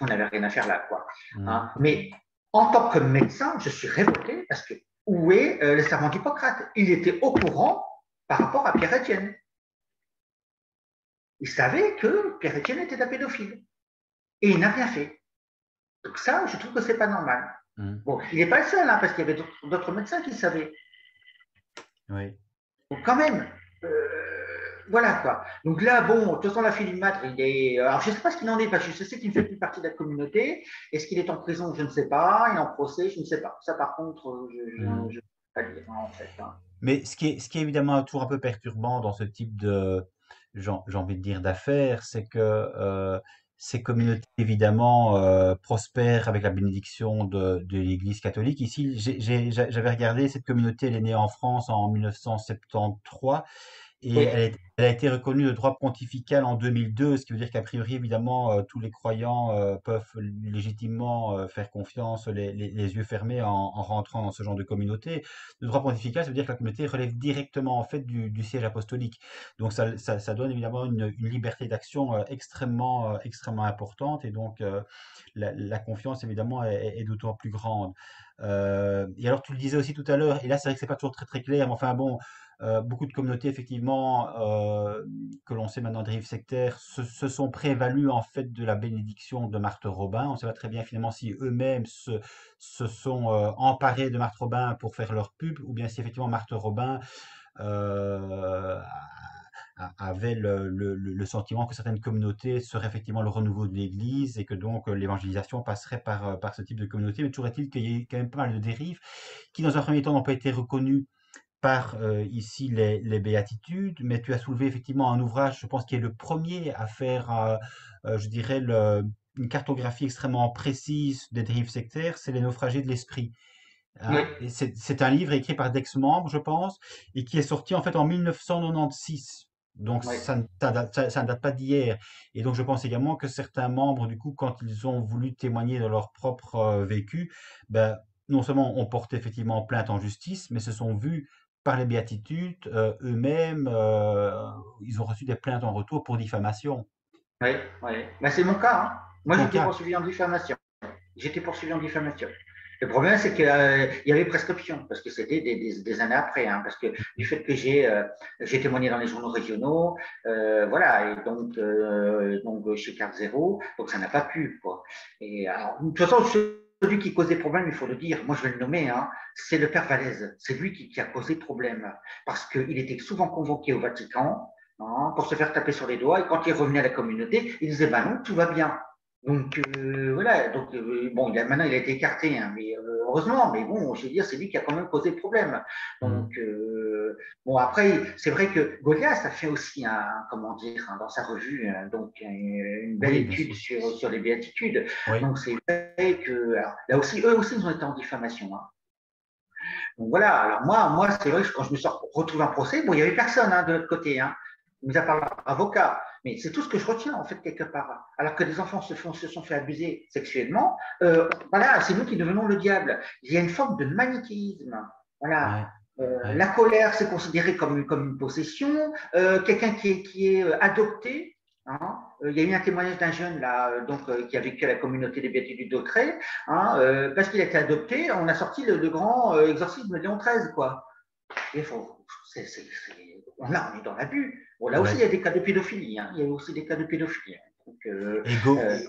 Speaker 2: on n'avait rien à faire là, quoi.
Speaker 1: Mm.
Speaker 2: Hein. Mais en tant que médecin, je suis révolté parce que où est le serment d'Hippocrate? Il était au courant par rapport à Pierre-Étienne. Il savait que Pierre-Étienne était un pédophile. Et il n'a rien fait. Donc ça, je trouve que c'est pas normal.
Speaker 1: Mm.
Speaker 2: Bon, il n'est pas le seul, hein, parce qu'il y avait d'autres médecins qui savaient.
Speaker 1: Oui.
Speaker 2: Donc quand même, voilà quoi. Donc là, bon, de toute façon, la Philippe Matre, il est. Alors je ne sais pas ce qu'il en est, parce que je sais qu'il ne fait plus partie de la communauté. Est-ce qu'il est en prison? Je ne sais pas. Il est en procès? Je ne sais pas. Ça, par contre, je ne
Speaker 1: Mm.
Speaker 2: peux pas dire, hein, en fait. Hein.
Speaker 1: Mais ce qui est évidemment toujours un peu perturbant dans ce type de, j'ai envie de dire, d'affaires, c'est que ces communautés, évidemment, prospèrent avec la bénédiction de l'Église catholique. Ici, j'avais regardé, cette communauté, elle est née en France en 1973. Et
Speaker 2: Oui,
Speaker 1: elle a été reconnue de droit pontifical en 2002, ce qui veut dire qu'a priori, évidemment, tous les croyants peuvent légitimement faire confiance, les yeux fermés, en rentrant dans ce genre de communauté. Le droit pontifical, ça veut dire que la communauté relève directement en fait du siège apostolique. Donc ça donne évidemment une liberté d'action extrêmement importante, et donc la confiance évidemment est d'autant plus grande. Et alors tu le disais aussi tout à l'heure, et là c'est vrai que c'est pas toujours très très clair, mais enfin bon, beaucoup de communautés, effectivement, que l'on sait maintenant dérives sectaires, se sont prévalues en fait de la bénédiction de Marthe Robin. On ne sait pas très bien finalement si eux-mêmes se sont emparés de Marthe Robin pour faire leur pub, ou bien si effectivement Marthe Robin euh, avait le sentiment que certaines communautés seraient effectivement le renouveau de l'Église, et que donc l'évangélisation passerait par ce type de communauté. Mais toujours est-il qu'il y a eu quand même pas mal de dérives qui, dans un premier temps, n'ont pas été reconnues par ici les béatitudes, mais tu as soulevé effectivement un ouvrage, je pense, qui est le premier à faire, je dirais, une cartographie extrêmement précise des dérives sectaires, c'est Les naufragés de l'esprit.
Speaker 2: oui,
Speaker 1: Hein. Et c'est un livre écrit par d'ex-membres, je pense, et qui est sorti en fait en 1996. Donc
Speaker 2: oui.
Speaker 1: ça ne date pas d'hier. Et donc je pense également que certains membres, du coup, quand ils ont voulu témoigner de leur propre vécu, ben, non seulement ont porté effectivement plainte en justice, mais se sont vus par les béatitudes eux-mêmes, ils ont reçu des plaintes en retour pour diffamation.
Speaker 2: Oui, oui. Ben, c'est mon cas. Hein. Moi,
Speaker 1: Ton
Speaker 2: j'étais
Speaker 1: cas?
Speaker 2: poursuivi en diffamation. J'étais poursuivi en diffamation. Le problème, c'est qu'il y avait prescription, parce que c'était des années après, hein, parce que du fait que j'ai témoigné dans les journaux régionaux, voilà, et donc chez Carte Zéro, donc ça n'a pas pu, quoi. Et alors, de toute façon, celui qui cause des problèmes, il faut le dire, moi je vais le nommer, hein, c'est le père Vallès. C'est lui qui a causé problème, parce qu'il était souvent convoqué au Vatican, hein, pour se faire taper sur les doigts, et quand il revenait à la communauté, il disait, ben non, tout va bien. Donc voilà, donc bon, maintenant il a été écarté, hein, mais heureusement, mais bon, je veux dire, c'est lui qui a quand même posé le problème. Donc
Speaker 1: Hmm.
Speaker 2: bon, après, c'est vrai que Goliath a fait aussi comment dire, dans sa revue, donc une belle
Speaker 1: Oui, bien
Speaker 2: étude
Speaker 1: sûr.
Speaker 2: sur les béatitudes.
Speaker 1: Oui.
Speaker 2: Donc c'est vrai que alors, là aussi, eux aussi, ils ont été en diffamation. Hein. Donc voilà, alors moi c'est vrai que quand je me suis retrouvé en procès, bon, il n'y avait personne hein, de l'autre côté, hein, mis à part l'avocat. Mais c'est tout ce que je retiens, en fait, quelque part. Alors que des enfants se sont fait abuser sexuellement, voilà, c'est nous qui devenons le diable. Il y a une forme de manichéisme. Voilà.
Speaker 1: Ouais. Ouais.
Speaker 2: La colère, c'est considéré comme une possession. Quelqu'un qui est adopté, hein, il y a eu un témoignage d'un jeune là, qui a vécu à la communauté des Béatitudes d'Autrey, hein, parce qu'il a été adopté, on a sorti le grand exorcisme de Léon XIII, quoi. Et là, on est dans l'abus. Bon, là aussi, il y a des cas de pédophilie. Hein. Il y a aussi des cas de pédophilie. Hein. Donc,
Speaker 1: Et
Speaker 2: ouais.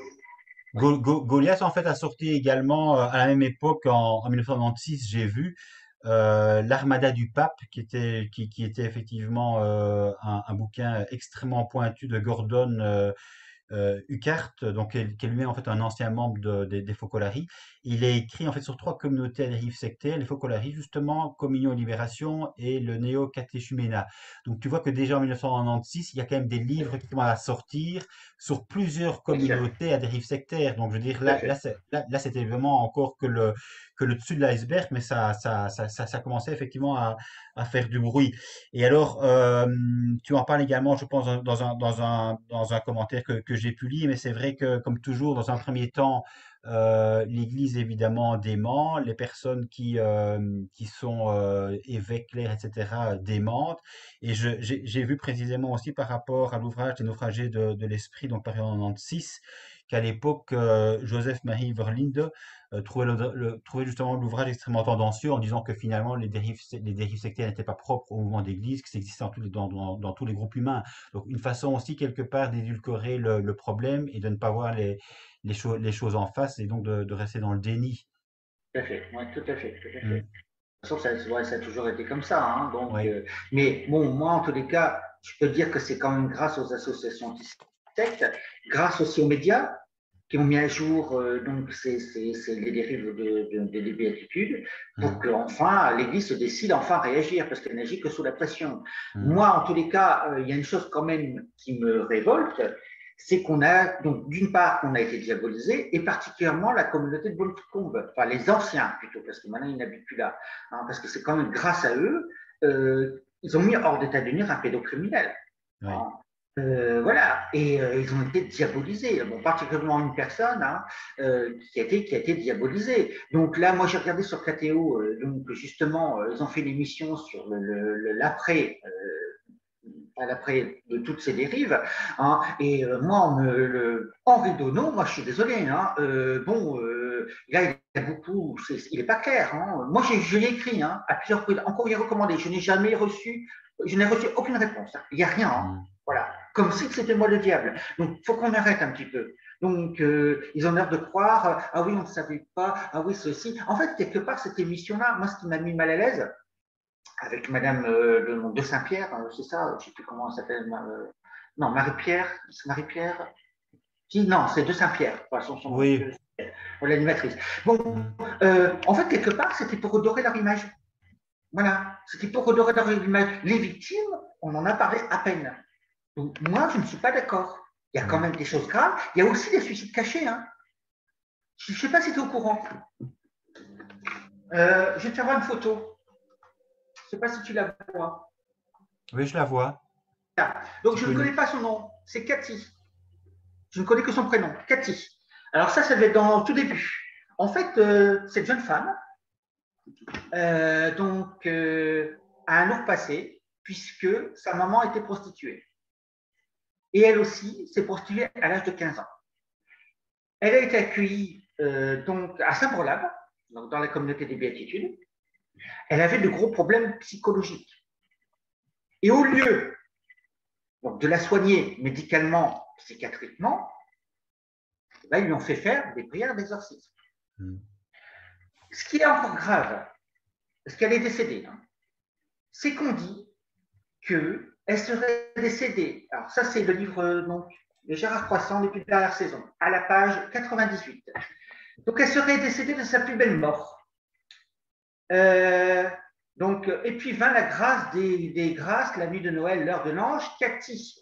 Speaker 1: Goliath, en fait, a sorti également, à la même époque, en 1996, j'ai vu, l'Armada du Pape, qui était effectivement un bouquin extrêmement pointu de Gordon Uckart, donc qui est lui-même en fait un ancien membre des Focolari. Il est écrit en fait sur trois communautés à dérive sectaire, les Focolari justement, Communion et Libération et le Néo-Catéchumène. Donc tu vois que déjà en 1996, il y a quand même des livres qui commencent à sortir sur plusieurs
Speaker 2: Bien sûr,
Speaker 1: communautés à dérive sectaire. Donc je veux dire,
Speaker 2: tout à fait.
Speaker 1: là c'était vraiment encore que le dessus de l'iceberg, mais ça commençait effectivement à faire du bruit. Et alors, tu en parles également, je pense, dans un commentaire que j'ai pu lire, mais c'est vrai que, comme toujours, dans un premier temps, l'Église, évidemment, dément, les personnes qui sont évêques, clercs, etc., démentent. Et j'ai vu précisément aussi par rapport à l'ouvrage des naufragés de l'Esprit, donc paru en 96, qu'à l'époque, Joseph-Marie Verlinde trouvait justement l'ouvrage extrêmement tendancieux en disant que finalement les dérives sectaires n'étaient pas propres au mouvement d'église, que ça existait dans tous les groupes humains. Donc une façon aussi quelque part d'édulcorer le problème et de ne pas voir les choses en face et donc de rester dans le déni.
Speaker 2: Tout à fait. Ouais, tout à fait. Tout à fait.
Speaker 1: Mm.
Speaker 2: De toute façon, ça a toujours été comme ça. Hein,
Speaker 1: Oui.
Speaker 2: mais bon, moi, en tous les cas, je peux dire que c'est quand même grâce aux associations anti-sectes, grâce aussi aux médias, qui ont mis à jour les dérives des béatitudes pour
Speaker 1: Mm.
Speaker 2: qu'enfin l'Église se décide enfin à réagir parce qu'elle n'agit que sous la pression.
Speaker 1: Mm.
Speaker 2: Moi, en tous les cas, il y a une chose quand même qui me révolte, c'est qu'on a, donc d'une part, qu'on a été diabolisé, et particulièrement la communauté de Bonnetombe, enfin les anciens plutôt, parce que maintenant ils n'habitent plus là, hein, parce que c'est quand même grâce à eux, ils ont mis hors d'état de nuire un pédocriminel.
Speaker 1: Oui.
Speaker 2: Hein. Voilà, et ils ont été diabolisés. Bon, particulièrement une personne hein, qui a été diabolisée. Donc là, moi, j'ai regardé sur KTO, donc justement, ils ont fait une émission sur l'après. L'après de toutes ces dérives. Hein, et moi, Henri Donneau, moi je suis désolé, hein, là il y a beaucoup, il n'est pas clair. Hein. Moi je l'ai écrit hein, à plusieurs reprises, encore il est recommandé, je n'ai reçu aucune réponse, hein. Il n'y a rien. Hein.
Speaker 1: Mm.
Speaker 2: Voilà, comme si c'était moi le diable. Donc, il faut qu'on arrête un petit peu. Donc, ils ont l'air de croire, ah oui, on ne savait pas, ah oui, ceci. En fait, quelque part, cette émission-là, moi, ce qui m'a mis mal à l'aise, avec Madame de Saint-Pierre, c'est ça, je ne sais plus comment elle s'appelle, non, Marie-Pierre, c'est Marie-Pierre, si, non, c'est de Saint-Pierre, enfin, son nom,
Speaker 1: Oui.
Speaker 2: l'animatrice. Bon,
Speaker 1: Mm.
Speaker 2: en fait, quelque part, c'était pour redorer leur image. Voilà, c'était pour redorer leur image. Les victimes, on en a parlé à peine. Donc, moi, je ne suis pas d'accord. Il y a quand
Speaker 1: Mm.
Speaker 2: même des choses graves. Il y a aussi des suicides cachés. Hein. Je ne sais pas si tu es au courant. Je vais te faire une photo. Je ne sais pas si tu la vois.
Speaker 1: Oui, je la vois.
Speaker 2: Donc,
Speaker 1: C'est
Speaker 2: je ne connais
Speaker 1: connu.
Speaker 2: pas son nom. C'est Cathy. Je ne connais que son prénom. Cathy. Alors, ça devait être dans le tout début. En fait, cette jeune femme, a un autre passé, puisque sa maman était prostituée. Et elle aussi s'est prostituée à l'âge de 15 ans. Elle a été accueillie donc à Saint-Brolab, dans la communauté des Béatitudes. Elle avait de gros problèmes psychologiques. Et au lieu donc, de la soigner médicalement, psychiatriquement, là, ils lui ont fait faire des prières d'exorcisme.
Speaker 1: Mm.
Speaker 2: Ce qui est encore grave, parce qu'elle est décédée, hein, c'est qu'on dit qu'elle serait décédée. Alors ça, c'est le livre donc, de Gérard Croissant depuis la dernière saison, à la page 98. Donc elle serait décédée de sa plus belle mort. Et puis vint la grâce des grâces, la nuit de Noël, l'heure de l'ange. Cathy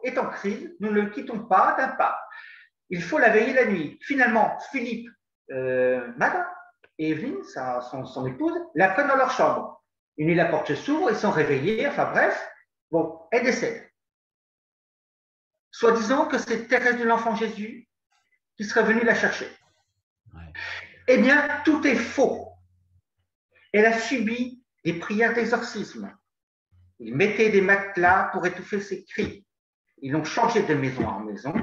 Speaker 2: est en crise, nous ne le quittons pas d'un pas. Il faut la veiller la nuit. Finalement, Philippe, Madame et Evelyne, son épouse, la prennent dans leur chambre. Une nuit, la porte s'ouvre, ils sont réveillés, enfin bref, bon, elle décède. Soi-disant que c'est Thérèse de l'Enfant Jésus qui serait venue la chercher.
Speaker 1: Ouais.
Speaker 2: Eh bien, tout est faux. Elle a subi des prières d'exorcisme. Il mettait des matelas pour étouffer ses cris. Ils l'ont changée de maison en maison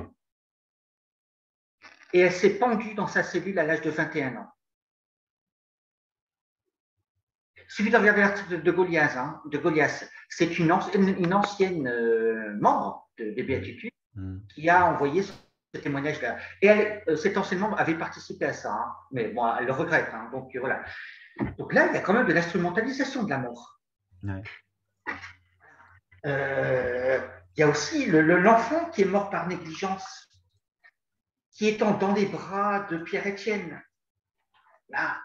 Speaker 2: et elle s'est pendue dans sa cellule à l'âge de 21 ans. Il suffit de regarder l'article de Goliath. Hein, de Goliath. C'est une ancienne membre des Béatitudes
Speaker 1: Mm.
Speaker 2: qui a envoyé ce témoignage-là. Et cet ancienne membre avait participé à ça, hein, mais bon, elle le regrette. Hein, donc voilà. Donc là, il y a quand même de l'instrumentalisation de la mort.
Speaker 1: Ouais.
Speaker 2: Il y a aussi l'enfant qui est mort par négligence, qui est dans les bras de Pierre-Étienne. Là,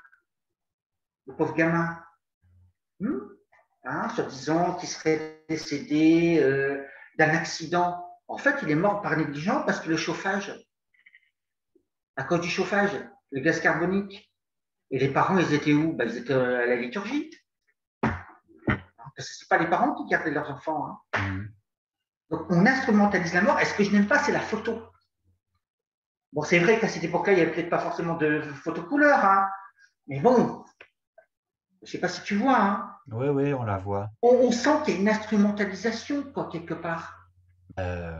Speaker 2: le pauvre gamin, hein, soi-disant qu'il serait décédé d'un accident. En fait, il est mort par négligence parce que le chauffage, à cause du chauffage, le gaz carbonique. Et les parents, ils étaient où? Ils étaient à la liturgie. Parce que ce pas les parents qui gardaient leurs enfants. Hein.
Speaker 1: Mm.
Speaker 2: Donc, on instrumentalise la mort. Et ce que je n'aime pas, c'est la photo. Bon, c'est vrai qu'à cette époque-là, il n'y avait peut-être pas forcément de photo couleur, hein. Mais bon, je ne sais pas si tu vois. Hein.
Speaker 1: Oui, oui, on la voit.
Speaker 2: On sent qu'il y a une instrumentalisation, quoi, quelque part.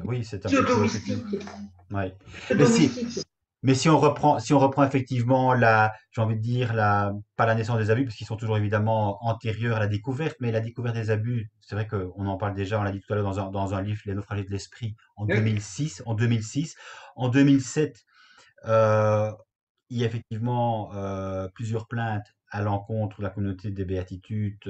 Speaker 1: Oui, c'est un petit peu effectivement.
Speaker 2: Pseudo-mystique.
Speaker 1: Ouais. Mais si,
Speaker 2: Pseudo-mystique.
Speaker 1: mais si on reprend effectivement j'ai envie de dire pas la naissance des abus, parce qu'ils sont toujours évidemment antérieurs à la découverte, mais la découverte des abus, c'est vrai qu'on en parle déjà, on l'a dit tout à l'heure dans un livre, Les naufragés de l'esprit, en
Speaker 2: Oui,
Speaker 1: 2006, en 2006, en 2007, euh, il y a effectivement plusieurs plaintes à l'encontre de la communauté des béatitudes,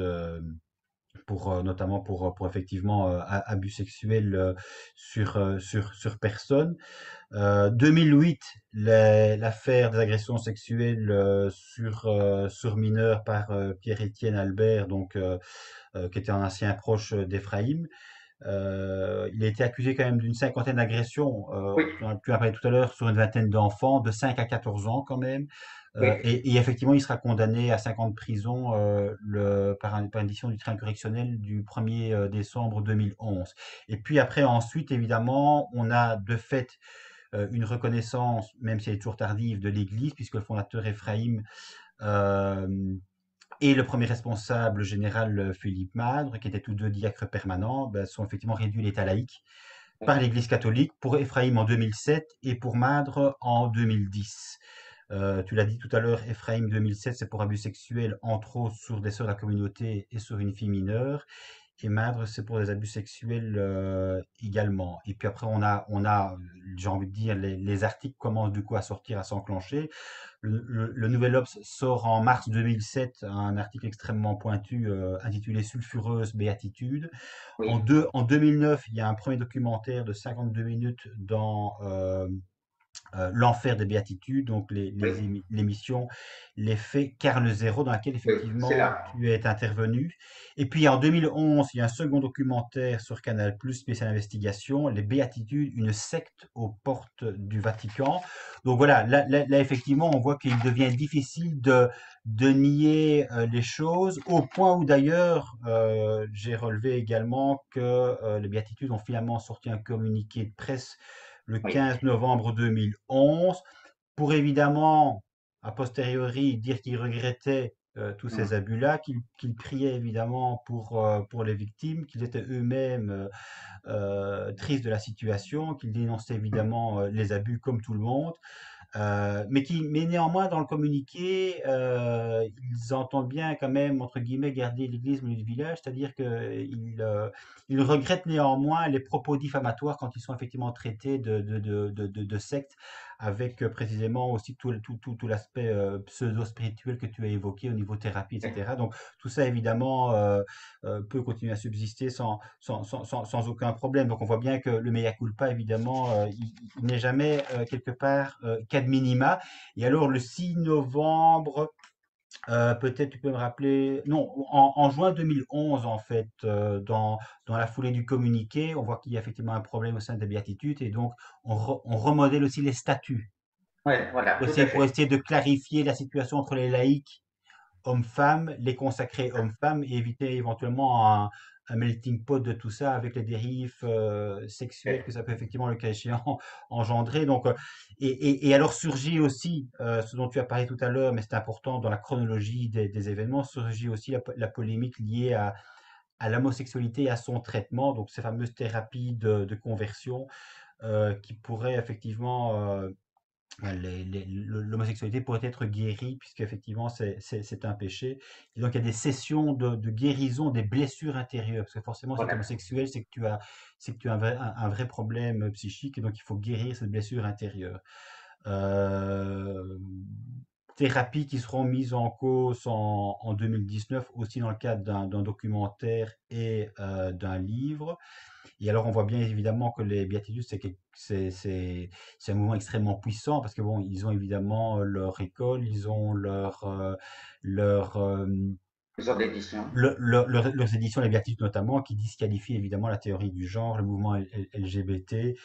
Speaker 1: notamment pour effectivement abus sexuels sur personne. 2008, l'affaire des agressions sexuelles sur mineurs par Pierre-Étienne Albert, donc qui était un ancien proche d'Éphraïm. Il a été accusé quand même d'une cinquantaine d'agressions,
Speaker 2: oui,
Speaker 1: tu en as parlé tout à l'heure, sur une vingtaine d'enfants, de 5 à 14 ans quand même.
Speaker 2: oui,
Speaker 1: Et effectivement, il sera condamné à 5 ans de prison par une décision du tribunal correctionnel du 1er décembre 2011. Et puis après, ensuite, évidemment, on a de fait une reconnaissance, même si elle est toujours tardive, de l'Église, puisque le fondateur Ephraim euh, et le premier responsable général Philippe Madre, qui étaient tous deux diacres permanents, sont effectivement réduits à l'état laïque par
Speaker 2: oui,
Speaker 1: l'Église catholique, pour Ephraim en 2007 et pour Madre en 2010. Tu l'as dit tout à l'heure, Ephraim 2007, c'est pour abus sexuels, entre autres sur des sœurs de la communauté et sur une fille mineure. Et Madre, c'est pour des abus sexuels également. Et puis après, j'ai envie de dire, les articles commencent du coup à sortir, à s'enclencher. Le Nouvel Obs sort en mars 2007 un article extrêmement pointu intitulé Sulfureuse béatitude.
Speaker 2: oui,
Speaker 1: En 2009, il y a un premier documentaire de 52 minutes dans L'Enfer des Béatitudes, donc
Speaker 2: oui,
Speaker 1: l'émission Les Faits Carl Zéro, dans laquelle
Speaker 2: oui, c'est
Speaker 1: effectivement
Speaker 2: là.
Speaker 1: tu es intervenu. Et puis en 2011, il y a un second documentaire sur Canal+, spécial investigation, Les Béatitudes, une secte aux portes du Vatican. Donc voilà, là, effectivement, on voit qu'il devient difficile de nier les choses, au point où d'ailleurs, j'ai relevé également que les Béatitudes ont finalement sorti un communiqué de presse le
Speaker 2: Oui,
Speaker 1: 15 novembre 2011, pour évidemment, a posteriori, dire qu'ils regrettaient tous ces abus-là, qu'ils priaient évidemment pour les victimes, qu'ils étaient eux-mêmes tristes de la situation, qu'ils dénonçaient évidemment les abus comme tout le monde, mais néanmoins, dans le communiqué, ils entendent bien quand même, entre guillemets, garder l'église au milieu du village, c'est-à-dire qu'ils regrettent néanmoins les propos diffamatoires quand ils sont effectivement traités de secte, avec précisément aussi tout l'aspect pseudo-spirituel que tu as évoqué au niveau thérapie,
Speaker 2: oui,
Speaker 1: etc. Donc tout ça, évidemment, peut continuer à subsister sans aucun problème. Donc on voit bien que le mea culpa, évidemment, il n'est jamais quelque part cas de minima. Et alors le 6 novembre, peut-être tu peux me rappeler, non, en juin 2011 en fait, dans la foulée du communiqué, on voit qu'il y a effectivement un problème au sein des béatitudes et donc on remodèle aussi les statuts
Speaker 2: ouais, voilà, tout à
Speaker 1: pour
Speaker 2: fait.
Speaker 1: essayer de clarifier la situation entre les laïcs hommes-femmes, les consacrer hommes-femmes et éviter éventuellement un melting pot de tout ça avec les dérives sexuelles que ça peut effectivement, le cas échéant, engendrer. Donc, et alors surgit aussi, ce dont tu as parlé tout à l'heure, mais c'est important dans la chronologie des événements, surgit aussi la polémique liée à l'homosexualité et à son traitement, donc ces fameuses thérapies de conversion qui pourraient effectivement, l'homosexualité pourrait être guérie, puisqu'effectivement c'est un péché. Et donc il y a des sessions de guérison des blessures intérieures, parce que forcément si tu es
Speaker 2: Voilà.
Speaker 1: homosexuel, c'est que tu as un vrai problème psychique, et donc il faut guérir cette blessure intérieure. Euh, Thérapies qui seront mises en cause en 2019, aussi dans le cadre d'un documentaire et d'un livre. Et alors, on voit bien évidemment que les béatitudes, c'est un mouvement extrêmement puissant parce que bon, ils ont évidemment leur école, ils ont leur,
Speaker 2: Maison d'édition.
Speaker 1: leurs éditions, les béatitudes notamment, qui disqualifient évidemment la théorie du genre, le mouvement LGBT,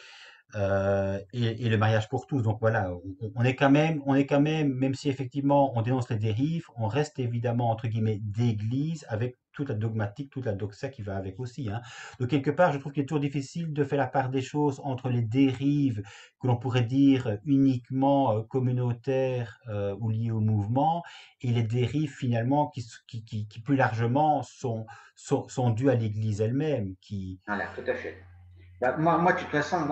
Speaker 1: et le mariage pour tous. Donc voilà, même si effectivement on dénonce les dérives, on reste évidemment entre guillemets d'église avec toute la dogmatique, toute la doxa qui va avec aussi, hein. Donc quelque part, je trouve qu'il est toujours difficile de faire la part des choses entre les dérives que l'on pourrait dire uniquement communautaires ou liées au mouvement, et les dérives finalement qui plus largement sont dues à l'Église elle-même, qui...
Speaker 2: Voilà, tout à fait. Bah, de toute façon,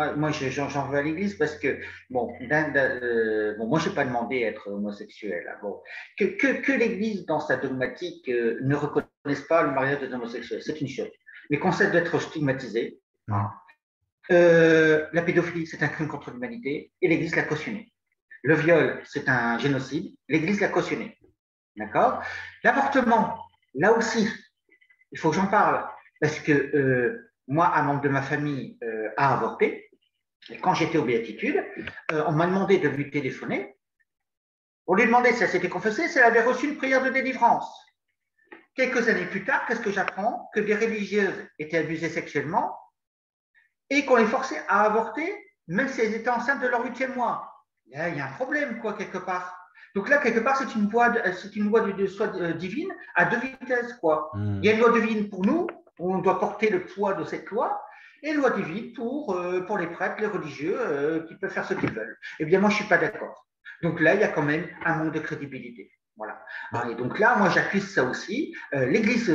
Speaker 2: j'en veux à l'Église parce que, bon, bon moi, je n'ai pas demandé à être homosexuel, hein. Bon, que l'Église, dans sa dogmatique, ne reconnaisse pas le mariage des homosexuels, c'est une chose. Mais qu'on sait d'être stigmatisé, hein.
Speaker 1: Hmm.
Speaker 2: La pédophilie, c'est un crime contre l'humanité et l'Église l'a cautionné. Le viol, c'est un génocide, l'Église l'a cautionné. D'accord. L'avortement, là aussi, il faut que j'en parle parce que moi, un membre de ma famille a avorté. Et quand j'étais aux Béatitudes, on m'a demandé de lui téléphoner. On lui demandait si elle s'était confessée, si elle avait reçu une prière de délivrance. Quelques années plus tard, qu'est-ce que j'apprends? Que des religieuses étaient abusées sexuellement et qu'on les forçait à avorter, même si elles étaient enceintes de leur 8e mois. Là, il y a un problème, quoi, quelque part. Donc là, quelque part, c'est une loi de soi divine à deux vitesses, quoi. Il y a
Speaker 1: Hmm.
Speaker 2: une loi divine pour nous, on doit porter le poids de cette loi, et une loi divine pour les prêtres, les religieux, qui peuvent faire ce qu'ils veulent. Eh bien, moi, je ne suis pas d'accord. Donc là, il y a quand même un manque de crédibilité. Voilà.
Speaker 1: Ben,
Speaker 2: Et donc là, moi, j'accuse ça aussi. L'Église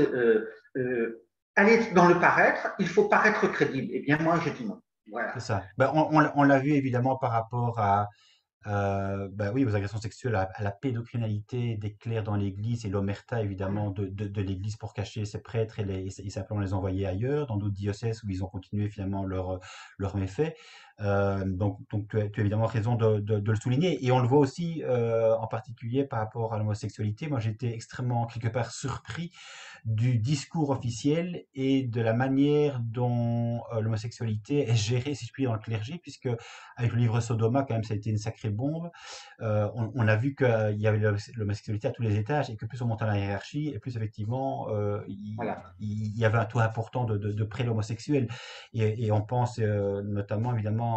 Speaker 2: aller dans le paraître, il faut paraître crédible. Eh bien, moi, je dis non.
Speaker 1: c'est
Speaker 2: Voilà.
Speaker 1: ça. Ben, on l'a vu évidemment par rapport à, bah oui, aux agressions sexuelles, à la pédocriminalité des clercs dans l'Église et l'omerta évidemment de l'Église pour cacher ses prêtres et simplement les envoyer ailleurs, dans d'autres diocèses où ils ont continué finalement leur méfaits. Donc tu as évidemment raison de le souligner. Et on le voit aussi en particulier par rapport à l'homosexualité. Moi, j'étais extrêmement quelque part surpris du discours officiel et de la manière dont l'homosexualité est gérée, si je puis dire, dans le clergé, puisque avec le livre Sodoma, quand même, ça a été une sacrée bombe. On a vu qu'il y avait l'homosexualité à tous les étages et que plus on montait dans la hiérarchie, et plus effectivement,
Speaker 2: Voilà.
Speaker 1: il y avait un taux important de pré-homosexuels. Et on pense notamment, évidemment,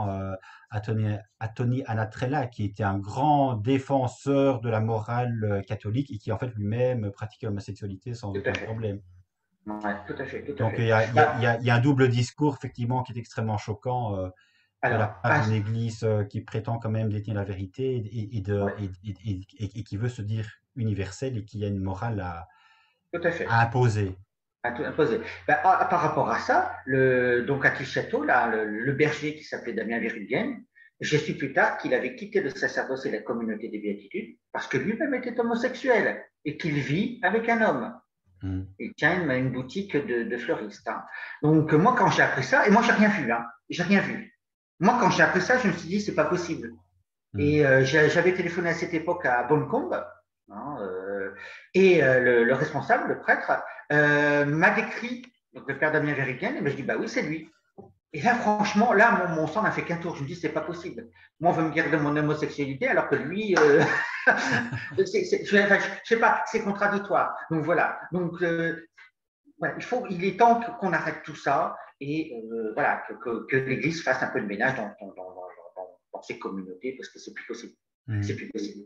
Speaker 1: à Tony Anatrella, qui était un grand défenseur de la morale catholique et qui, en fait, lui-même pratiquait l'homosexualité sans
Speaker 2: Tout à
Speaker 1: aucun
Speaker 2: fait.
Speaker 1: problème.
Speaker 2: Ouais, tout à fait, tout à
Speaker 1: Donc,
Speaker 2: fait. Bah,
Speaker 1: il y a un double discours, effectivement, qui est extrêmement choquant. De la
Speaker 2: alors,
Speaker 1: part d'une église qui prétend quand même détenir la vérité
Speaker 2: ouais,
Speaker 1: et qui veut se dire universelle et qui a une morale
Speaker 2: tout à
Speaker 1: à
Speaker 2: fait.
Speaker 1: imposer.
Speaker 2: À tout imposer. Bah, par rapport à ça, donc à Tichâteau, là, le berger qui s'appelait Damien Verhulgen, j'ai su plus tard qu'il avait quitté le sacerdoce et la communauté des béatitudes parce que lui-même était homosexuel et qu'il vit avec un homme.
Speaker 1: Mm,
Speaker 2: Il tient une boutique de fleuriste, hein. Donc, moi, quand j'ai appris ça, et moi, j'ai rien vu, hein, j'ai rien vu. Moi, quand j'ai appris ça, je me suis dit, c'est pas possible.
Speaker 1: mm.
Speaker 2: Et j'avais téléphoné à cette époque à Bonnemombe, hein, et le responsable, le prêtre, m'a décrit, donc le père Damien Verrigen, et ben, je dis, bah oui, c'est lui. Et là, franchement, là, mon sang n'a fait qu'un tour. Je me dis, c'est pas possible. Moi, on veut me dire de mon homosexualité, alors que lui, je sais pas, c'est contradictoire. Donc voilà. Donc, voilà, il est temps qu'on arrête tout ça et voilà, que l'Église fasse un peu de ménage dans ces communautés parce que c'est plus possible. C'est
Speaker 1: Mm.
Speaker 2: plus possible.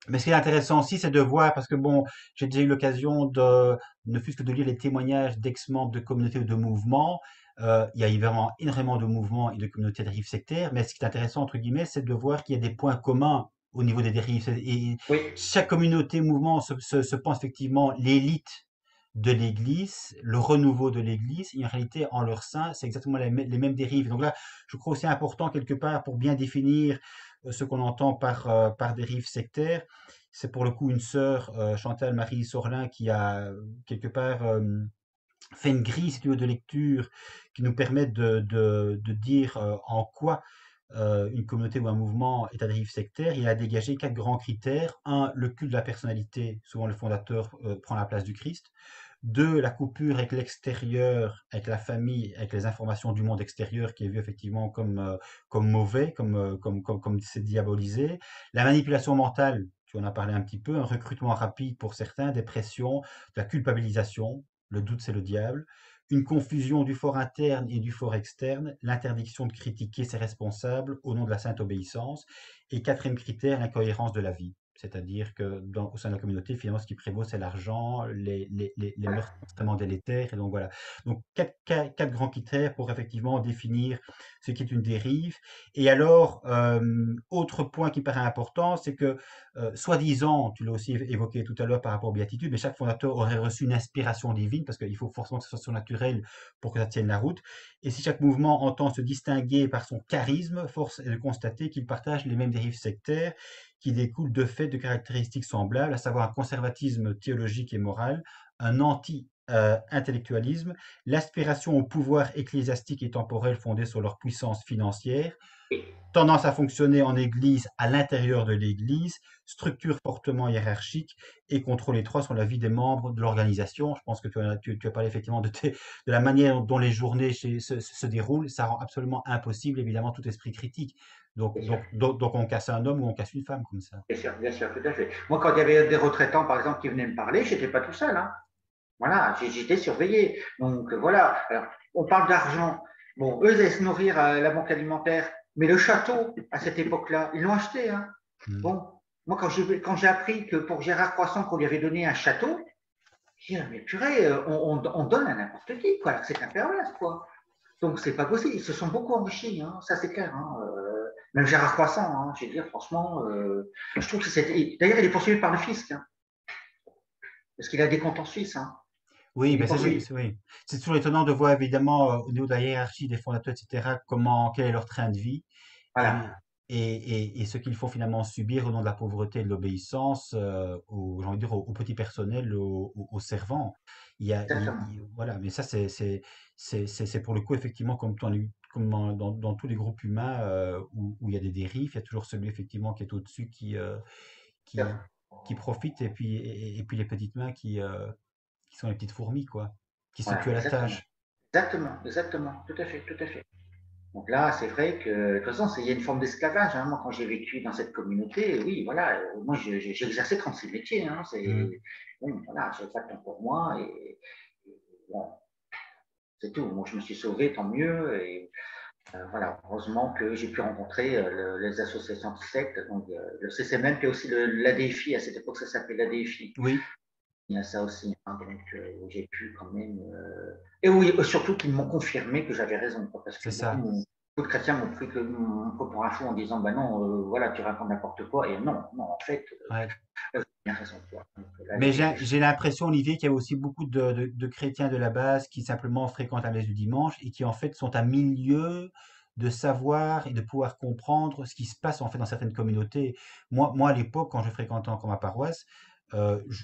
Speaker 1: Mais ce qui est intéressant aussi, c'est de voir, parce que bon, j'ai déjà eu l'occasion ne fût-ce que de lire les témoignages d'ex-membres de communautés ou de mouvements. Il y a vraiment énormément de mouvements et de communautés de dérives sectaires, mais ce qui est intéressant, entre guillemets, c'est de voir qu'il y a des points communs au niveau des dérives. Et
Speaker 2: Oui,
Speaker 1: chaque communauté, mouvement se pense effectivement l'élite de l'Église, le renouveau de l'Église, et en réalité, en leur sein, c'est exactement les mêmes dérives. Donc là, je crois aussi important quelque part pour bien définir ce qu'on entend par dérive sectaire. C'est pour le coup une sœur, Chantal Marie Sorlin, qui a quelque part fait une grille, si tu veux, de lecture qui nous permet de dire en quoi une communauté ou un mouvement est à dérive sectaire. Il a dégagé 4 grands critères. Un, le culte de la personnalité, souvent le fondateur prend la place du Christ. Deux, la coupure avec l'extérieur, avec la famille, avec les informations du monde extérieur qui est vu effectivement comme mauvais, comme c'est diabolisé. La manipulation mentale, tu en as parlé un petit peu, un recrutement rapide pour certains, des pressions, de la culpabilisation, le doute c'est le diable, une confusion du fort interne et du fort externe, l'interdiction de critiquer ses responsables au nom de la sainte obéissance, et quatrième critère, l'incohérence de la vie. C'est-à-dire que au sein de la communauté, finalement, ce qui prévaut, c'est l'argent, les mœurs extrêmement délétères. Et donc voilà. Donc quatre grands critères pour effectivement définir ce qui est une dérive. Et alors, autre point qui paraît important, c'est que, soi-disant, tu l'as aussi évoqué tout à l'heure par rapport aux béatitudes, mais chaque fondateur aurait reçu une inspiration divine, parce qu'il faut forcément que ce soit surnaturel pour que ça tienne la route. Et si chaque mouvement entend se distinguer par son charisme, force est de constater qu'il partage les mêmes dérives sectaires qui découlent de fait de caractéristiques semblables, à savoir un conservatisme théologique et moral, un anti-intellectualisme, l'aspiration au pouvoir ecclésiastique et temporel fondé sur leur puissance financière, tendance à fonctionner en Église à l'intérieur de l'Église, structure fortement hiérarchique et contrôle étroit sur la vie des membres de l'organisation. Je pense que tu as parlé effectivement de la manière dont les journées se déroulent. Ça rend absolument impossible, évidemment, tout esprit critique. Donc on casse un homme ou on casse une femme comme ça.
Speaker 2: Bien sûr, tout à fait. Moi, quand il y avait des retraitants, par exemple, qui venaient me parler, je n'étais pas tout seul. Hein. Voilà, j'étais surveillé. Donc voilà. Alors, on parle d'argent. Bon, eux, ils allaient se nourrir à la banque alimentaire. Mais le château, à cette époque-là, ils l'ont acheté. Hein.
Speaker 1: Mm.
Speaker 2: Bon, moi, quand j'ai appris que pour Gérard Croissant, qu'on lui avait donné un château, j'ai dit, mais purée, on donne à n'importe qui, quoi. C'est un pervers, quoi. Donc, c'est pas possible. Ils se sont beaucoup enrichis, hein. Ça, c'est clair. Hein. Même Gérard Croissant, hein, je veux dire, franchement, je trouve que c'était. D'ailleurs, il est poursuivi par le fisc, hein, parce qu'il a des comptes en Suisse. Hein.
Speaker 1: Oui,
Speaker 2: Il est
Speaker 1: ben
Speaker 2: poursuivi.
Speaker 1: oui. C'est toujours étonnant de voir évidemment au niveau de la hiérarchie des fondateurs, etc., quel est leur train de vie et,
Speaker 2: Voilà.
Speaker 1: et ce qu'ils font finalement subir au nom de la pauvreté et de l'obéissance j'ai envie de dire, au petit personnel, aux servants.
Speaker 2: Exactement.
Speaker 1: Voilà, mais ça c'est pour le coup effectivement comme dans tous les groupes humains où il y a des dérives, il y a toujours celui effectivement qui est au-dessus qui, qui profite et puis les petites mains qui sont les petites fourmis, quoi, qui se
Speaker 2: Voilà,
Speaker 1: tuent à la
Speaker 2: exactement.
Speaker 1: tâche.
Speaker 2: Exactement. Tout à fait, tout à fait. Donc là, c'est vrai que, de toute façon, il y a une forme d'esclavage. Hein. Moi, quand j'ai vécu dans cette communauté, oui, voilà, moi, j'ai exercé 36 métiers. Hein.
Speaker 1: Mm.
Speaker 2: Bon, voilà, j'ai pas de temps pour moi. Et bon, c'est tout. Moi, je me suis sauvé, tant mieux. Et voilà, heureusement que j'ai pu rencontrer les associations de sectes, donc le CCMM, puis aussi l'ADFI. À cette époque, ça s'appelait l'ADFI.
Speaker 1: Oui,
Speaker 2: Il y a ça aussi, hein, donc j'ai pu quand même. Et oui, surtout qu'ils m'ont confirmé que j'avais raison, quoi, parce
Speaker 1: c'est
Speaker 2: que
Speaker 1: ça.
Speaker 2: beaucoup de chrétiens m'ont pris pour un fou en disant, bah non, voilà, tu racontes n'importe quoi. Et non, non, en fait,
Speaker 1: Ouais.
Speaker 2: vous avez bien raison, quoi. Donc, là,
Speaker 1: Mais
Speaker 2: les
Speaker 1: j'ai
Speaker 2: choses.
Speaker 1: l'impression, Olivier, qu'il y a aussi beaucoup de chrétiens de la base qui simplement fréquentent la messe du dimanche et qui en fait sont à milieu de savoir et de pouvoir comprendre ce qui se passe en fait dans certaines communautés. Moi à l'époque, quand je fréquentais encore ma paroisse,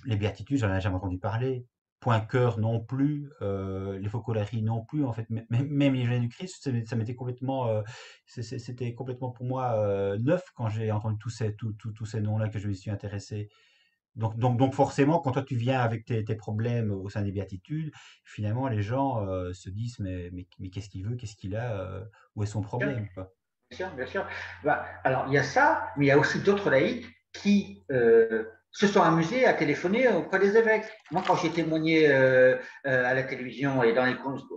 Speaker 1: les béatitudes, j'en avais jamais entendu parler. Point cœur non plus, les Focolari non plus, en fait, même les Journées du Christ, ça m'était complètement, c'était complètement pour moi neuf quand j'ai entendu tous ces noms-là que je me suis intéressé. Donc forcément, quand toi tu viens avec tes problèmes au sein des béatitudes, finalement les gens se disent mais qu'est-ce qu'il veut, qu'est-ce qu'il a, où est son problème, quoi.
Speaker 2: Bien sûr, bien sûr. Bah, alors, il y a ça, mais il y a aussi d'autres laïcs qui se sont amusés à téléphoner auprès des évêques. Moi, quand j'ai témoigné à la télévision et dans